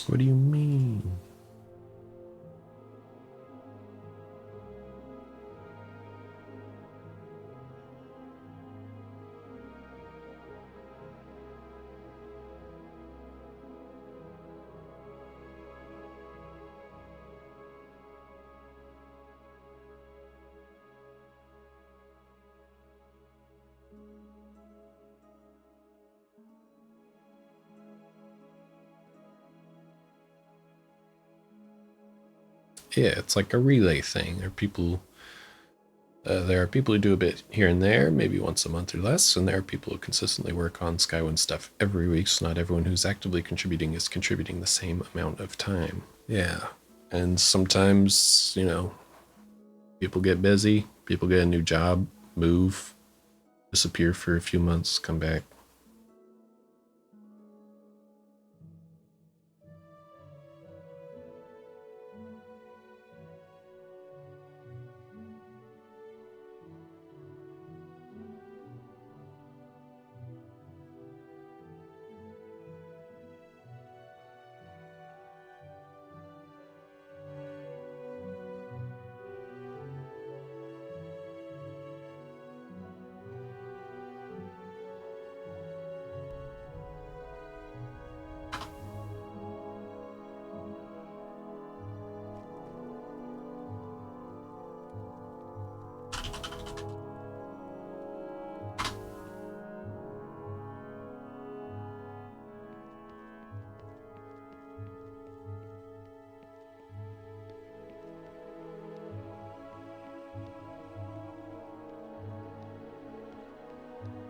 What do you mean? Yeah, it's like a relay thing. There are people who do a bit here and there, maybe once a month or less, and there are people who consistently work on Skywind stuff every week, so not everyone who's actively contributing is contributing the same amount of time. Yeah, and sometimes, you know, people get busy, people get a new job, move, disappear for a few months, come back.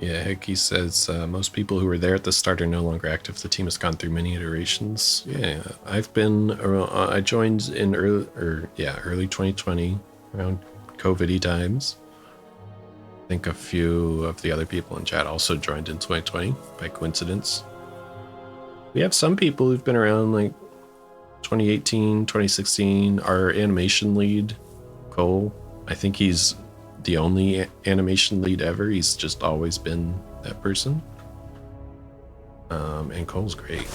Yeah, Hickey says most people who were there at the start are no longer active. The team has gone through many iterations. Yeah, I've been. I joined in early 2020, around COVID-y times. I think a few of the other people in chat also joined in 2020 by coincidence. We have some people who've been around like 2018, 2016. Our animation lead, Cole, I think he's the only animation lead ever. He's just always been that person. And Cole's great.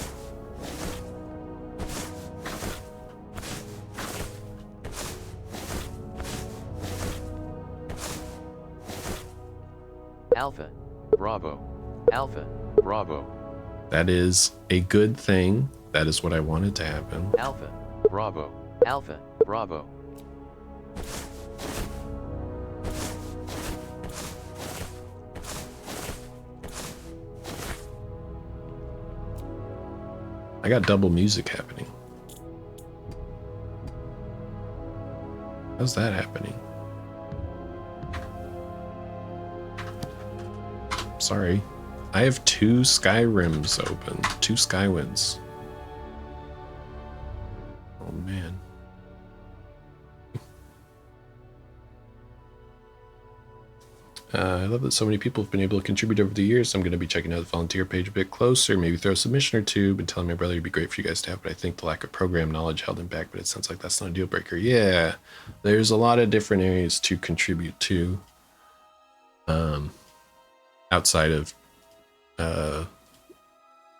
Alpha, Bravo, Alpha, Bravo, That is a good thing. That is what I wanted to happen. Alpha, Bravo, Alpha, Bravo. I got double music happening. How's that happening? Sorry. I have 2 Skyrims open. 2 Skywinds. Oh man. I love that so many people have been able to contribute over the years. I'm going to be checking out the volunteer page a bit closer, maybe throw a submission or two. Been telling my brother it'd be great for you guys to have, but I think the lack of program knowledge held him back, but it sounds like that's not a deal breaker. Yeah, there's a lot of different areas to contribute to outside of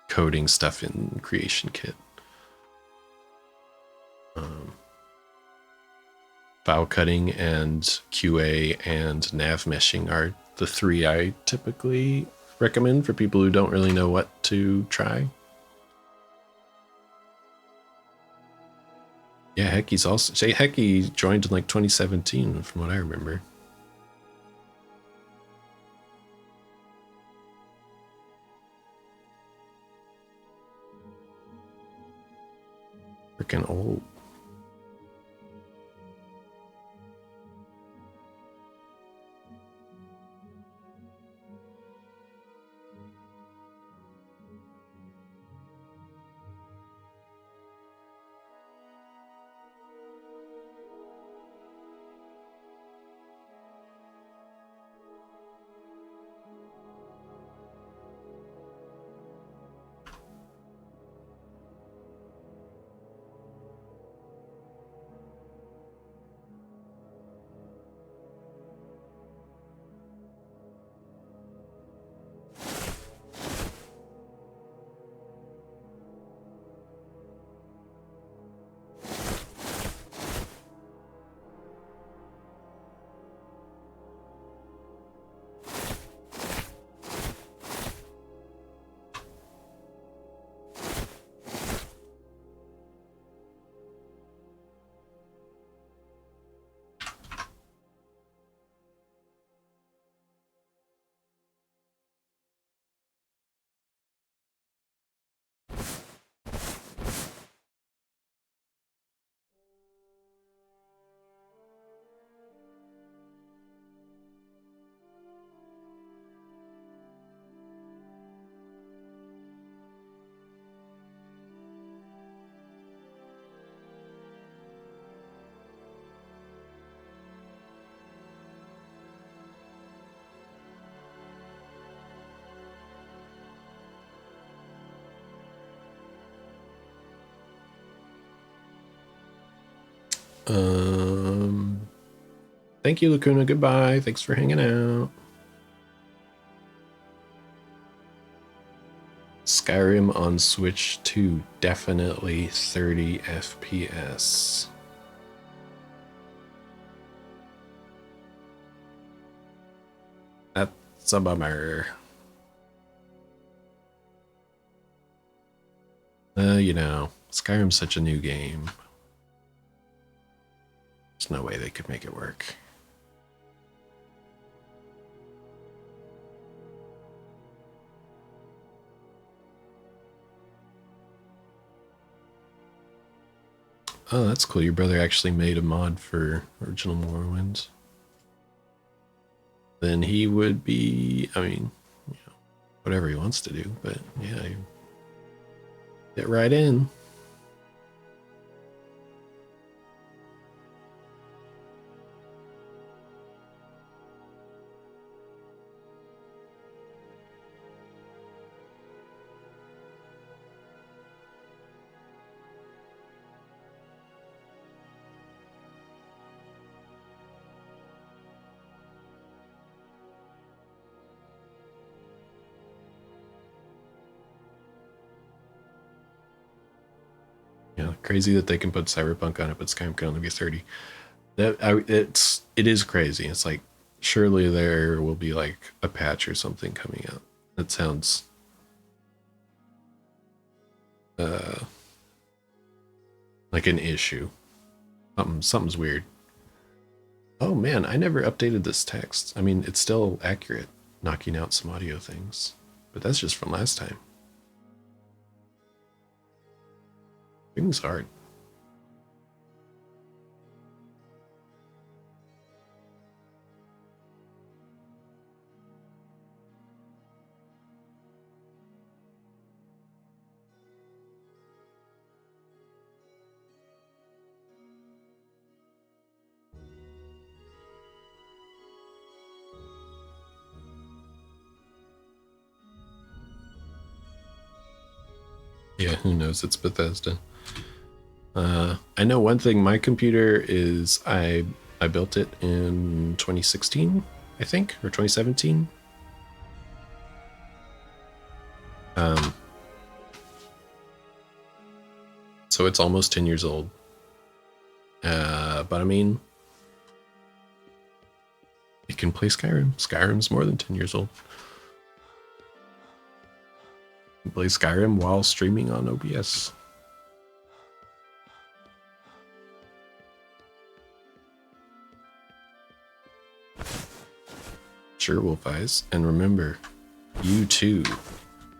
coding stuff in Creation Kit. File cutting and QA and nav meshing are the 3 I typically recommend for people who don't really know what to try. Yeah, Hecky's also... Hecky joined in like 2017 from what I remember. Freaking old. Thank you, Lacuna. Goodbye. Thanks for hanging out. Skyrim on Switch 2, definitely 30 FPS. That's a bummer. You know, Skyrim's such a new game. There's no way they could make it work. Oh, that's cool. Your brother actually made a mod for original Morrowind. Then he would be, I mean, whatever he wants to do. But yeah, get right in. Yeah, crazy that they can put Cyberpunk on it, but Skyrim can only be 30. It is crazy. It's like surely there will be like a patch or something coming out. That sounds like an issue. Something's weird. Oh man, I never updated this text. I mean, it's still accurate, knocking out some audio things, but that's just from last time. Things hard. Yeah, who knows? It's Bethesda. I know one thing. My computer is I built it in 2016, I think, or 2017. So it's almost 10 years old. But I mean, it can play Skyrim. Skyrim's more than 10 years old. You can play Skyrim while streaming on OBS. Sure, Wolf Eyes. And remember, you too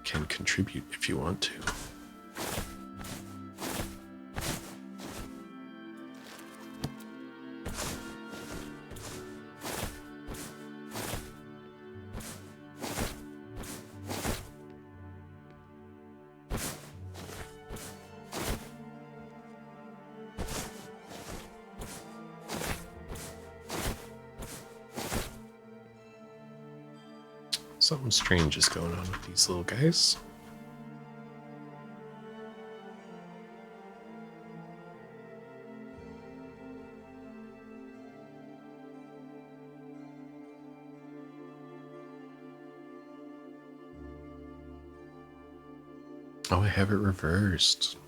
can contribute if you want to. Something strange is going on with these little guys. Oh, I have it reversed.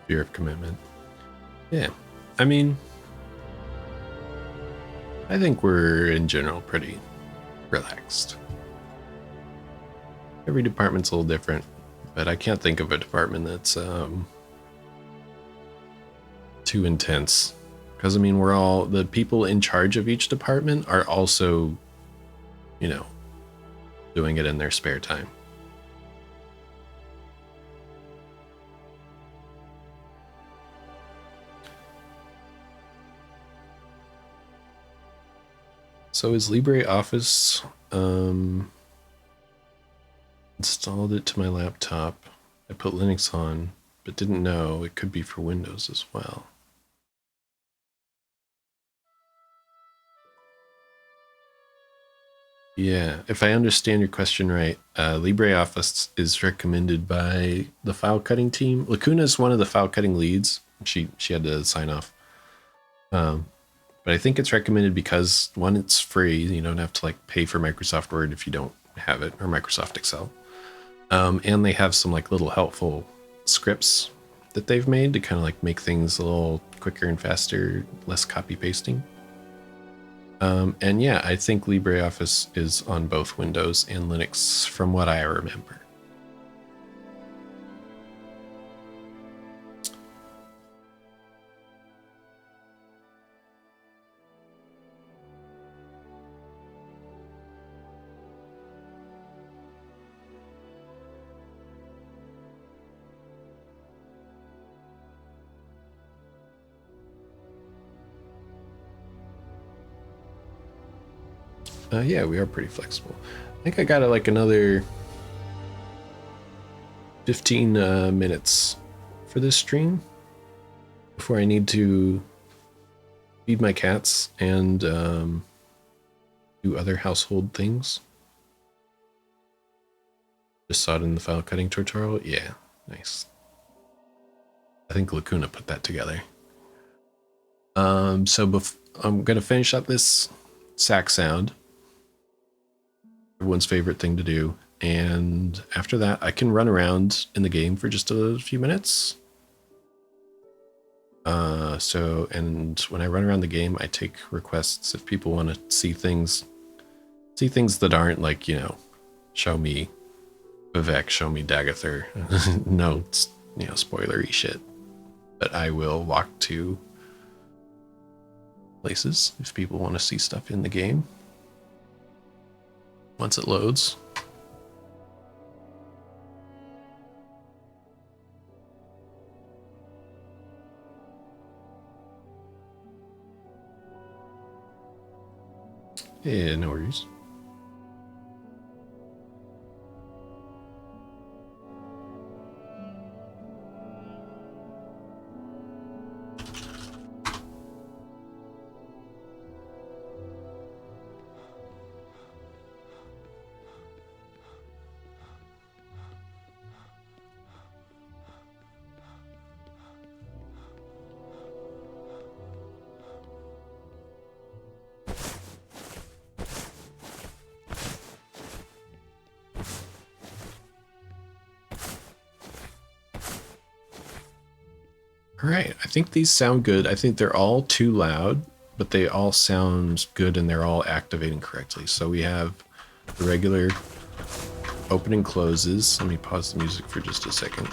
Fear of commitment. Yeah, I mean, I think we're in general pretty relaxed. Every department's a little different, but I can't think of a department that's too intense. Because I mean, we're all, the people in charge of each department are also, you know, doing it in their spare time. So is LibreOffice, installed it to my laptop. I put Linux on, but didn't know it could be for Windows as well. Yeah, if I understand your question right, LibreOffice is recommended by the file cutting team. Lacuna is one of the file cutting leads. She had to sign off. But I think it's recommended because, one, it's free. You don't have to like pay for Microsoft Word if you don't have it, or Microsoft Excel. And they have some like little helpful scripts that they've made to kind of like make things a little quicker and faster, less copy pasting. And yeah, I think LibreOffice is on both Windows and Linux from what I remember. Yeah, we are pretty flexible. I think I got like another 15 minutes for this stream before I need to feed my cats and do other household things. Just saw it in the file cutting tutorial. Yeah, nice. I think Lacuna put that together. So I'm gonna finish up this sax sound. Everyone's favorite thing to do. And after that, I can run around in the game for just a few minutes. And when I run around the game, I take requests if people want to see things that aren't like, you know, show me Vivek, show me Dagathor. No, it's, you know, spoilery shit. But I will walk to places if people want to see stuff in the game. Once it loads. Yeah, no worries. All right, I think these sound good. I think they're all too loud, but they all sound good and they're all activating correctly. So we have the regular open and closes. Let me pause the music for just a second.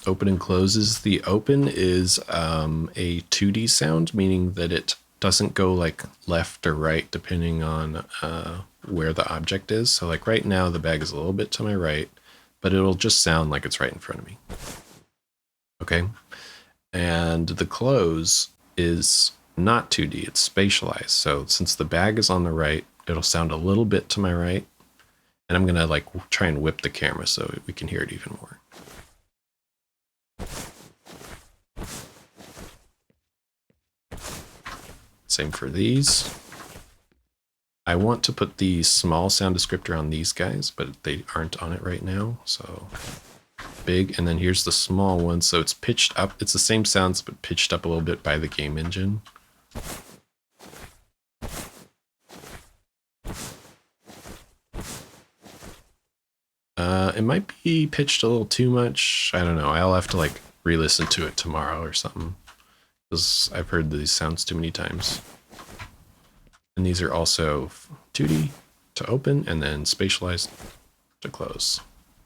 Open and closes. The open is a 2D sound, meaning that it doesn't go like left or right depending on where the object is. So like right now the bag is a little bit to my right, but it'll just sound like it's right in front of me. Okay. And the close is not 2D, it's spatialized. So since the bag is on the right, it'll sound a little bit to my right. And I'm gonna like try and whip the camera so we can hear it even more. Same for these. I want to put the small sound descriptor on these guys, but they aren't on it right now. So big, and then here's the small one. So it's pitched up. It's the same sounds, but pitched up a little bit by the game engine. It might be pitched a little too much. I don't know. I'll have to like re-listen to it tomorrow or something, because I've heard these sounds too many times. And these are also 2D to open and then spatialized to close.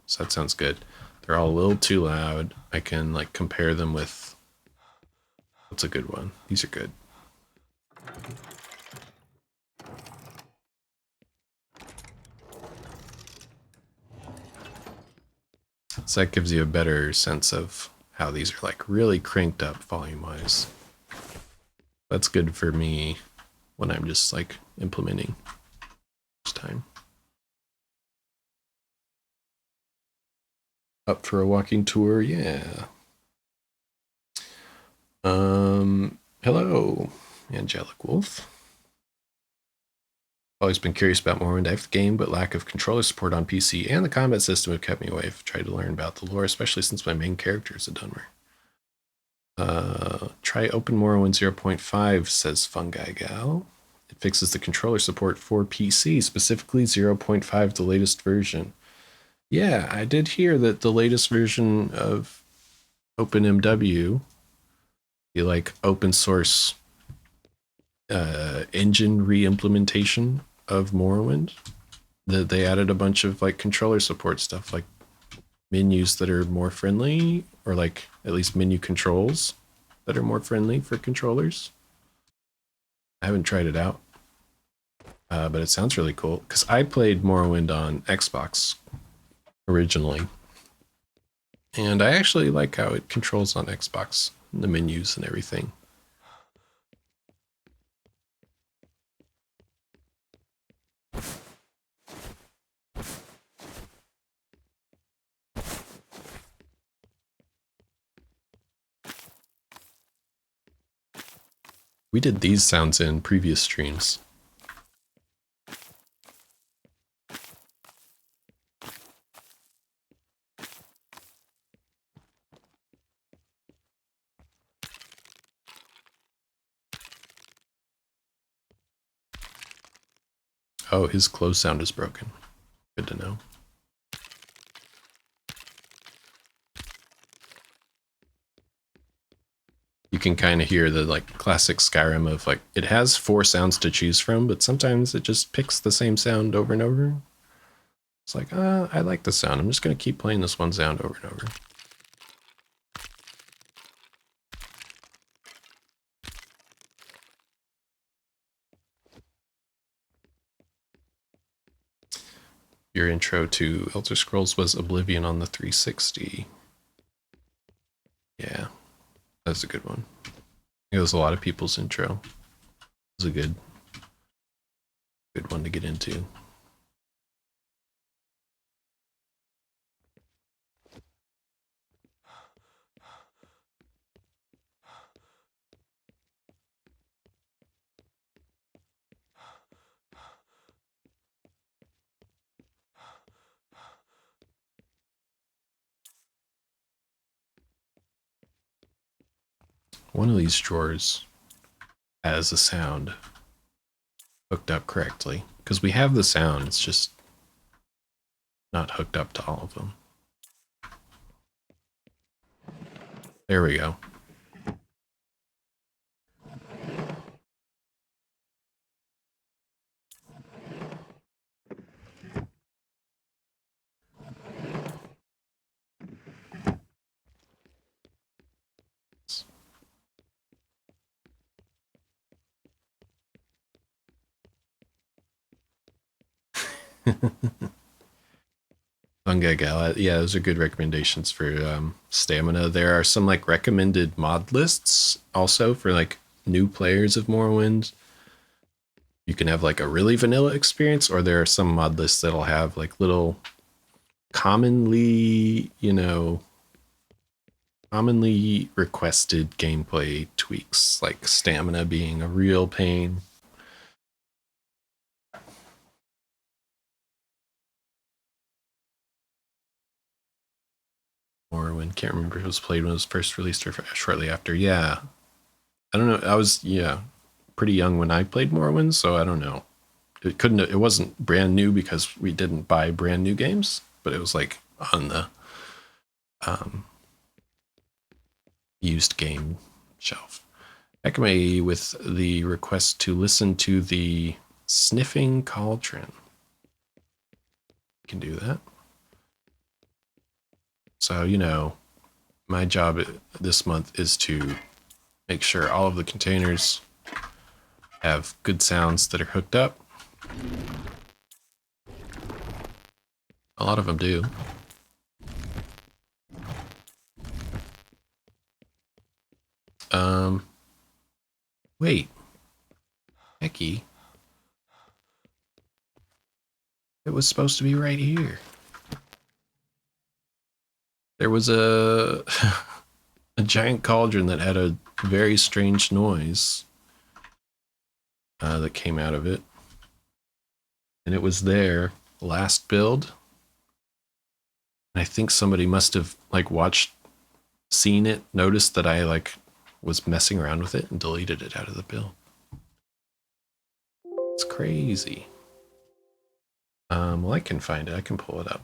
So that sounds good. They're all a little too loud. I can like compare them with, what's a good one? These are good. So that gives you a better sense of how these are like really cranked up volume wise. That's good for me when I'm just like implementing this time. Up for a walking tour, yeah. Hello, Angelic Wolf. Always been curious about Morrowind. I have the game, but lack of controller support on PC and the combat system have kept me away. I've tried to learn about the lore, especially since my main character is a Dunmer. Try Open Morrowind 0.5, says Fungi Gal. It fixes the controller support for PC, specifically 0.5, the latest version. Yeah, I did hear that the latest version of OpenMW, the like open source engine re-implementation of Morrowind, that they added a bunch of like controller support stuff, like menus that are more friendly, or like at least menu controls that are more friendly for controllers. I haven't tried it out, but it sounds really cool because I played Morrowind on Xbox originally, and I actually like how it controls on Xbox, the menus and everything. We did these sounds in previous streams. Oh, his close sound is broken. Good to know. You can kind of hear the like classic Skyrim of like, it has 4 sounds to choose from, but sometimes it just picks the same sound over and over. It's like, I like the sound. I'm just going to keep playing this one sound over and over. Your intro to Elder Scrolls was Oblivion on the 360. Yeah, that's a good one. It was a lot of people's intro. It was a good one to get into. One of these drawers has a sound hooked up correctly, because we have the sound, it's just not hooked up to all of them. There we go. Fungi Gal, yeah, those are good recommendations for stamina. There are some like recommended mod lists also for like new players of Morrowind. You can have like a really vanilla experience, or there are some mod lists that'll have like little commonly, commonly requested gameplay tweaks, like stamina being a real pain. Morrowind, can't remember if it was played when it was first released or shortly after. Yeah, I don't know. I was pretty young when I played Morrowind, so I don't know. It wasn't brand new because we didn't buy brand new games, but it was like on the used game shelf. Ekame with the request to listen to the Sniffing Cauldron. You can do that. So, my job this month is to make sure all of the containers have good sounds that are hooked up. A lot of them do. Wait. Hecky. It was supposed to be right here. There was a a giant cauldron that had a very strange noise that came out of it. And it was there last build. And I think somebody must have like seen it, noticed that I like was messing around with it and deleted it out of the build. It's crazy. Well, I can find it. I can pull it up.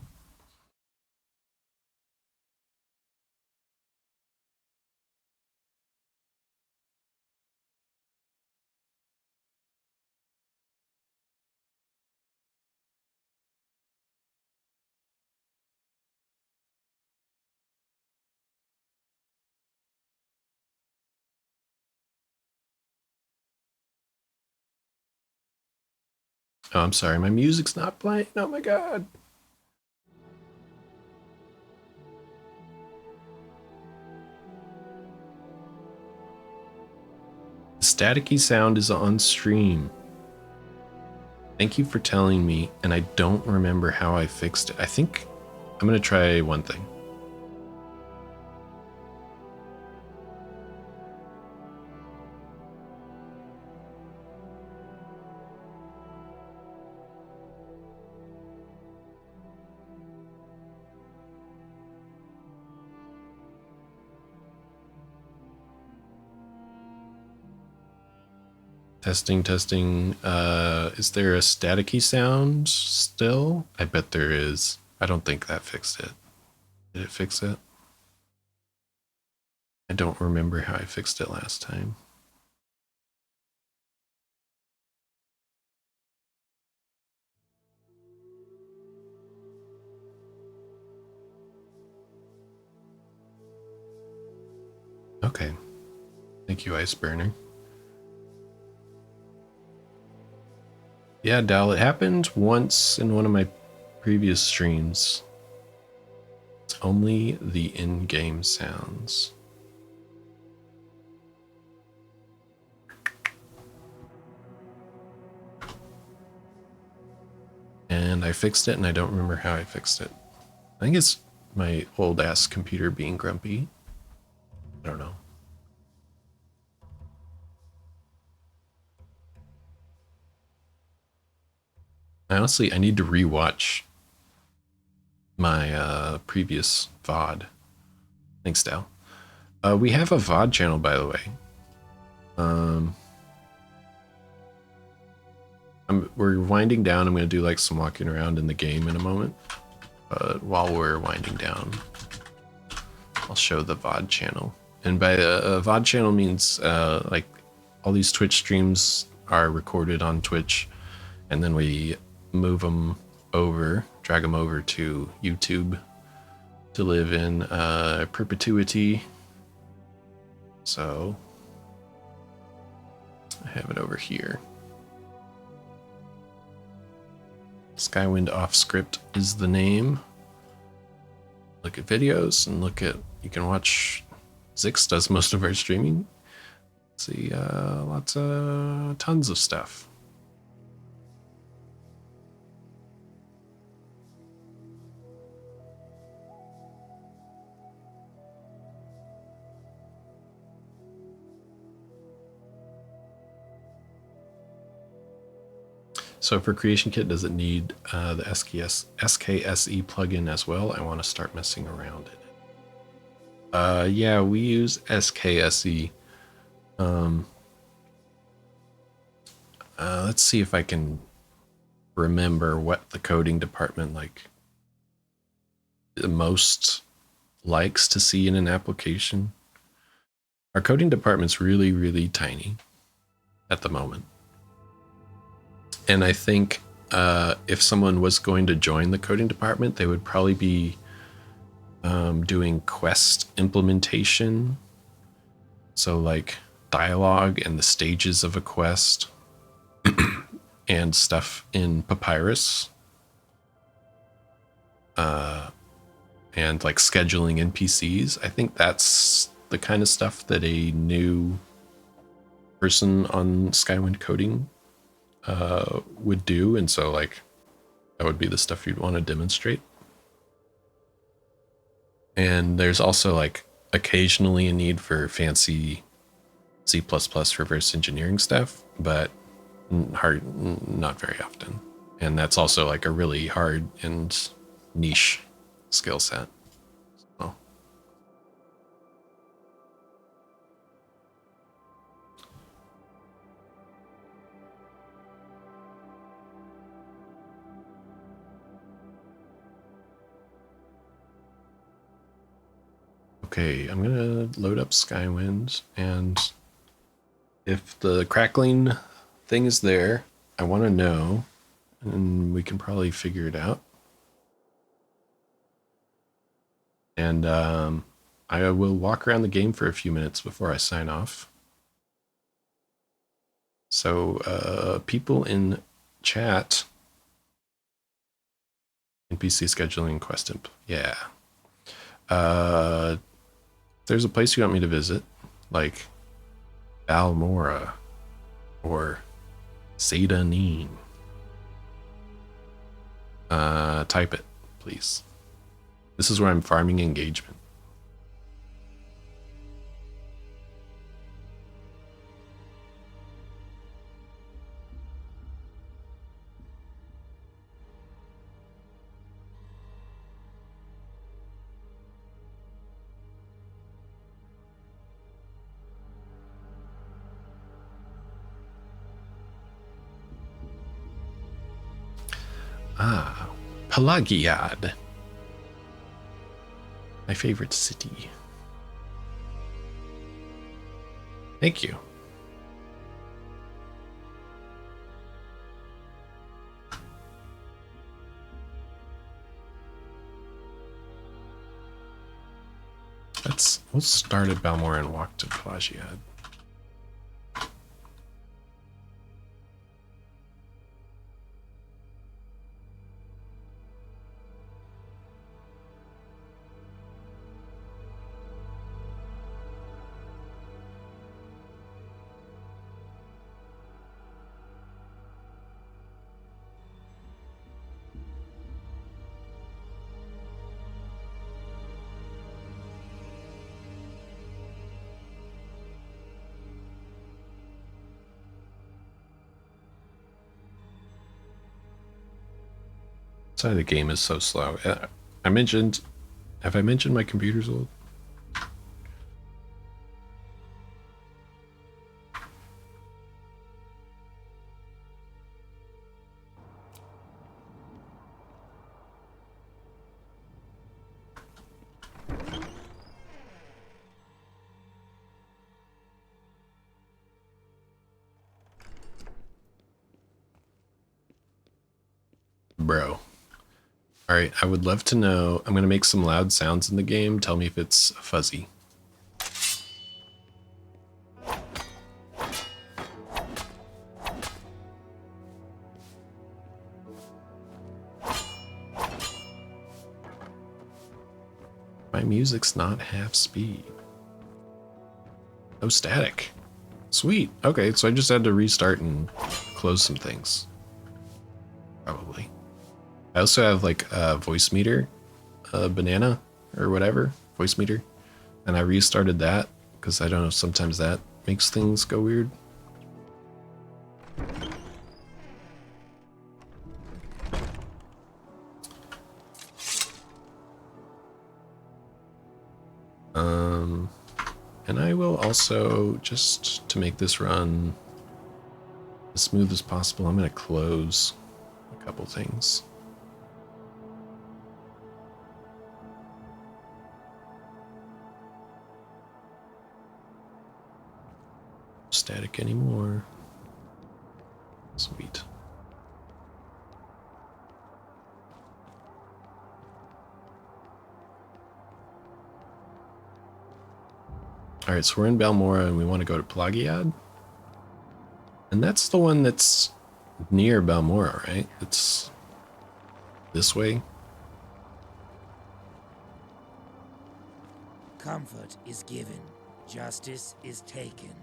Oh, I'm sorry, my music's not playing. Oh my god. The staticky sound is on stream. Thank you for telling me, and I don't remember how I fixed it. I think I'm gonna try one thing. Testing, testing. Is there a staticky sound still? I bet there is. I don't think that fixed it. Did it fix it? I don't remember how I fixed it last time. Okay. Thank you, Ice Burner. Yeah, Dal, it happened once in one of my previous streams. It's only the in-game sounds. And I fixed it, and I don't remember how I fixed it. I think it's my old-ass computer being grumpy. I don't know. Honestly, I need to rewatch my previous VOD. Thanks, Dal. We have a VOD channel, by the way. We're winding down. I'm going to do like some walking around in the game in a moment. But while we're winding down, I'll show the VOD channel. And by a VOD channel means like all these Twitch streams are recorded on Twitch, and then we move them over, drag them over to YouTube to live in perpetuity. So I have it over here. Skywind Off Script is the name. Look at videos and look at, you can watch, Zix does most of our streaming. See tons of stuff. So for Creation Kit, does it need the SKSE plugin as well? I want to start messing around in it. Yeah, we use SKSE. Let's see if I can remember what the coding department like the most likes to see in an application. Our coding department's really, really tiny at the moment. And I think if someone was going to join the coding department, they would probably be doing quest implementation. So like dialogue and the stages of a quest and stuff in Papyrus. And like scheduling NPCs. I think that's the kind of stuff that a new person on Skywind coding would do, and so like that would be the stuff you'd want to demonstrate. And there's also like occasionally a need for fancy C++ reverse engineering stuff, but not very often. And that's also like a really hard and niche skill set. So. Okay, I'm gonna load up Skywind, and if the crackling thing is there, I want to know, and we can probably figure it out. And I will walk around the game for a few minutes before I sign off. So people in chat. NPC scheduling quest imp. Yeah. There's a place you want me to visit, like Balmora or Sadanin. Type it, please. This is where I'm farming engagement. Ah, Pelagiad. My favorite city. Thank you. We'll start at Balmora and walk to Pelagiad. Sorry, the game is so slow. Have I mentioned my computer's old? Bro. All right, I would love to know. I'm going to make some loud sounds in the game. Tell me if it's fuzzy. My music's not half speed. No static. Sweet. Okay, so I just had to restart and close some things. Probably. I also have like a voice meter, banana or whatever, voice meter. And I restarted that because I don't know, sometimes that makes things go weird. And I will also, just to make this run as smooth as possible, I'm going to close a couple things. Static anymore. Sweet. All right, so we're in Balmora and we want to go to Pelagiad. And that's the one that's near Balmora, right? It's this way. Comfort is given, justice is taken.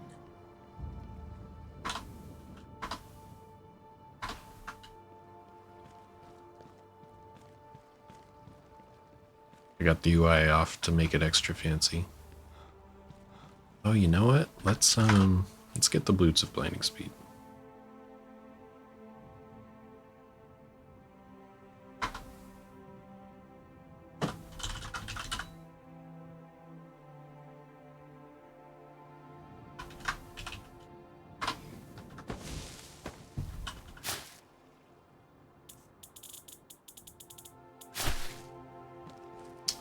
I got the UI off to make it extra fancy. Oh, you know what? Let's get the boots of blinding speed.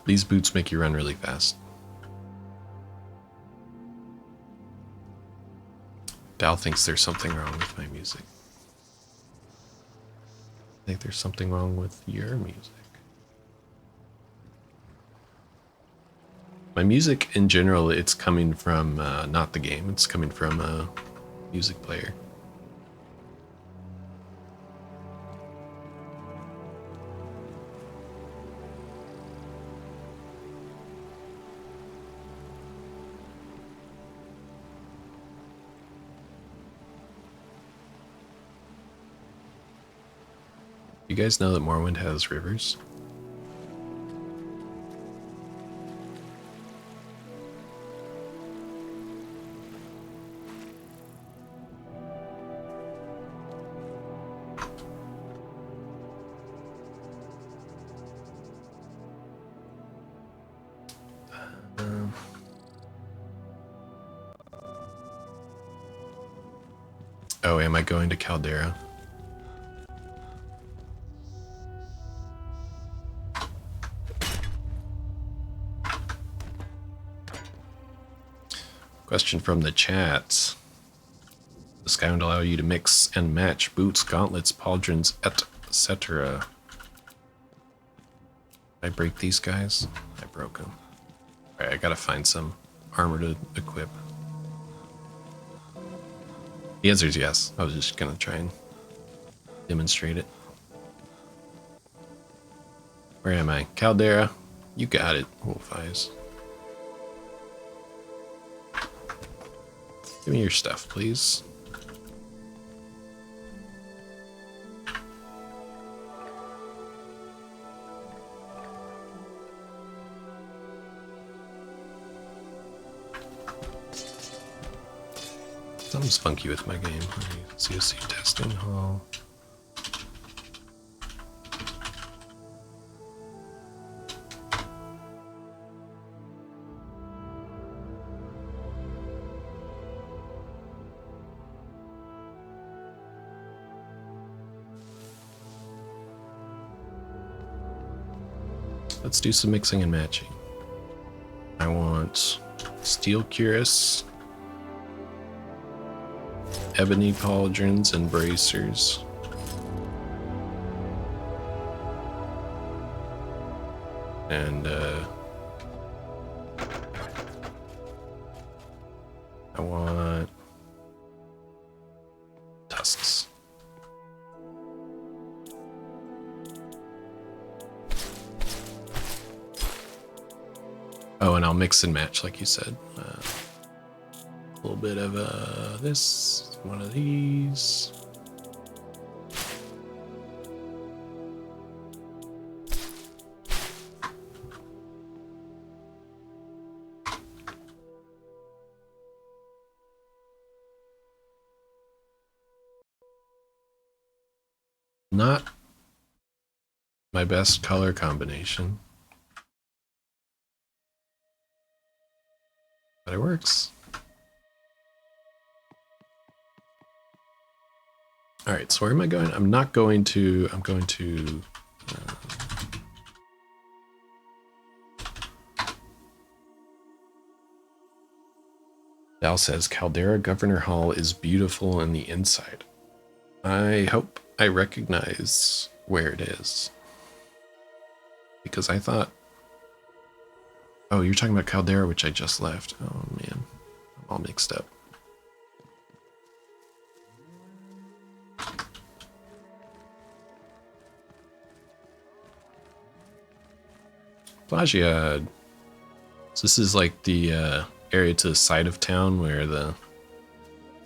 These boots make you run really fast. Dal thinks there's something wrong with my music. I think there's something wrong with your music. My music in general, it's coming from not the game, it's coming from a music player. You guys know that Morrowind has rivers? Oh, am I going to Caldera? Question from the chat. Does Skywind allow you to mix and match boots, gauntlets, pauldrons, etc.? Did I break these guys? I broke them. Alright, I gotta find some armor to equip. The answer is yes. I was just gonna try and demonstrate it. Where am I? Caldera. You got it, Wolf Eyes. Give me your stuff, please. Something's funky with my game. CSC testing hall. Let's do some mixing and matching. I want steel cuirass, ebony pauldrons and bracers. And I want tusks. Oh, and I'll mix and match like you said. A little bit of this, one of these. Not my best color combination, but it works. All right, so where am I going? I'm not going to, I'm going to, Dal says, Caldera Governor Hall is beautiful on the inside. I hope I recognize where it is. Because I thought, oh, you're talking about Caldera, which I just left. Oh man, I'm all mixed up. Plagiad. So this is like the area to the side of town where the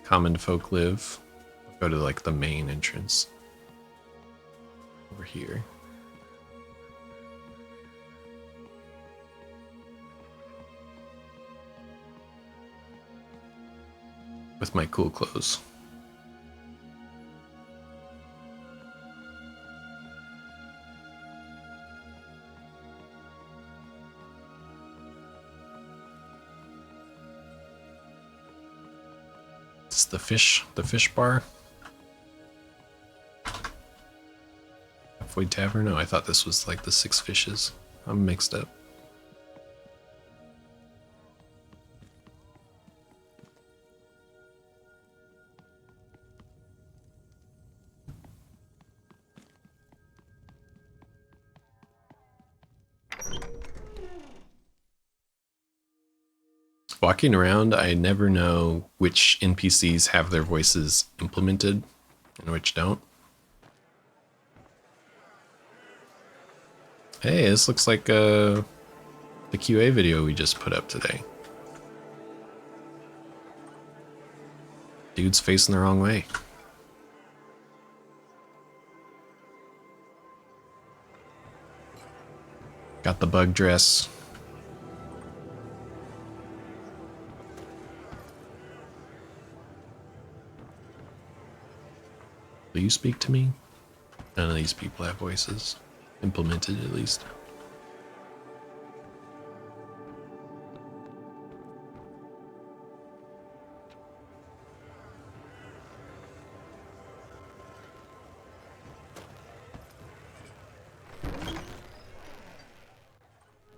common folk live. I'll go to like the main entrance over here. With my cool clothes. It's the fish bar. Halfway Tavern? No, I thought this was like the Six Fishes. I'm mixed up. Walking around, I never know which NPCs have their voices implemented and which don't. Hey, this looks like the QA video we just put up today. Dude's facing the wrong way. Got the bug dress. Will you speak to me? None of these people have voices. Implemented, at least.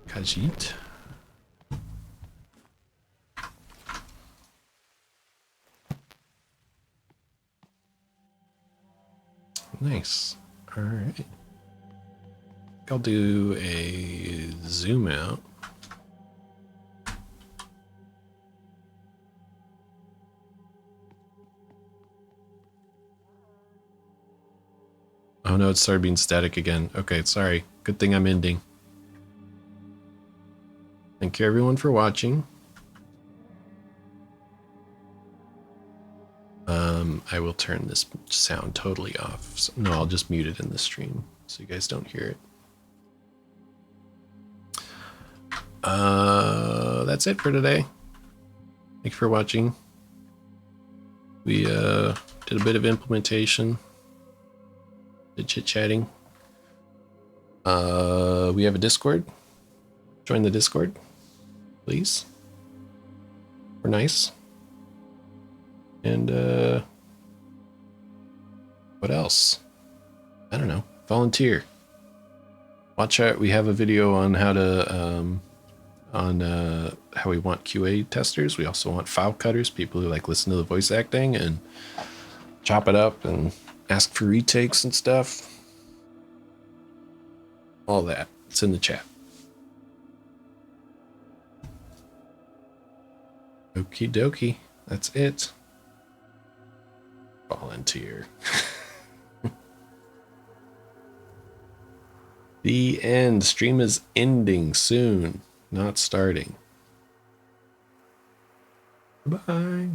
Khajiit. Nice. All right. I'll do a zoom out. Oh no, it started being static again. Okay, sorry. Good thing I'm ending. Thank you everyone for watching. I will turn this sound totally off. So, no, I'll just mute it in the stream so you guys don't hear it. That's it for today. Thank you for watching. We did a bit of implementation. Did chit-chatting. We have a Discord. Join the Discord, please. We're nice. And what else? I don't know. Volunteer. Watch out. We have a video on how to how we want QA testers. We also want file cutters, people who like listen to the voice acting and chop it up and ask for retakes and stuff. All that. It's in the chat. Okie dokie. That's it. Volunteer. The end. Stream is ending soon, not starting. Bye.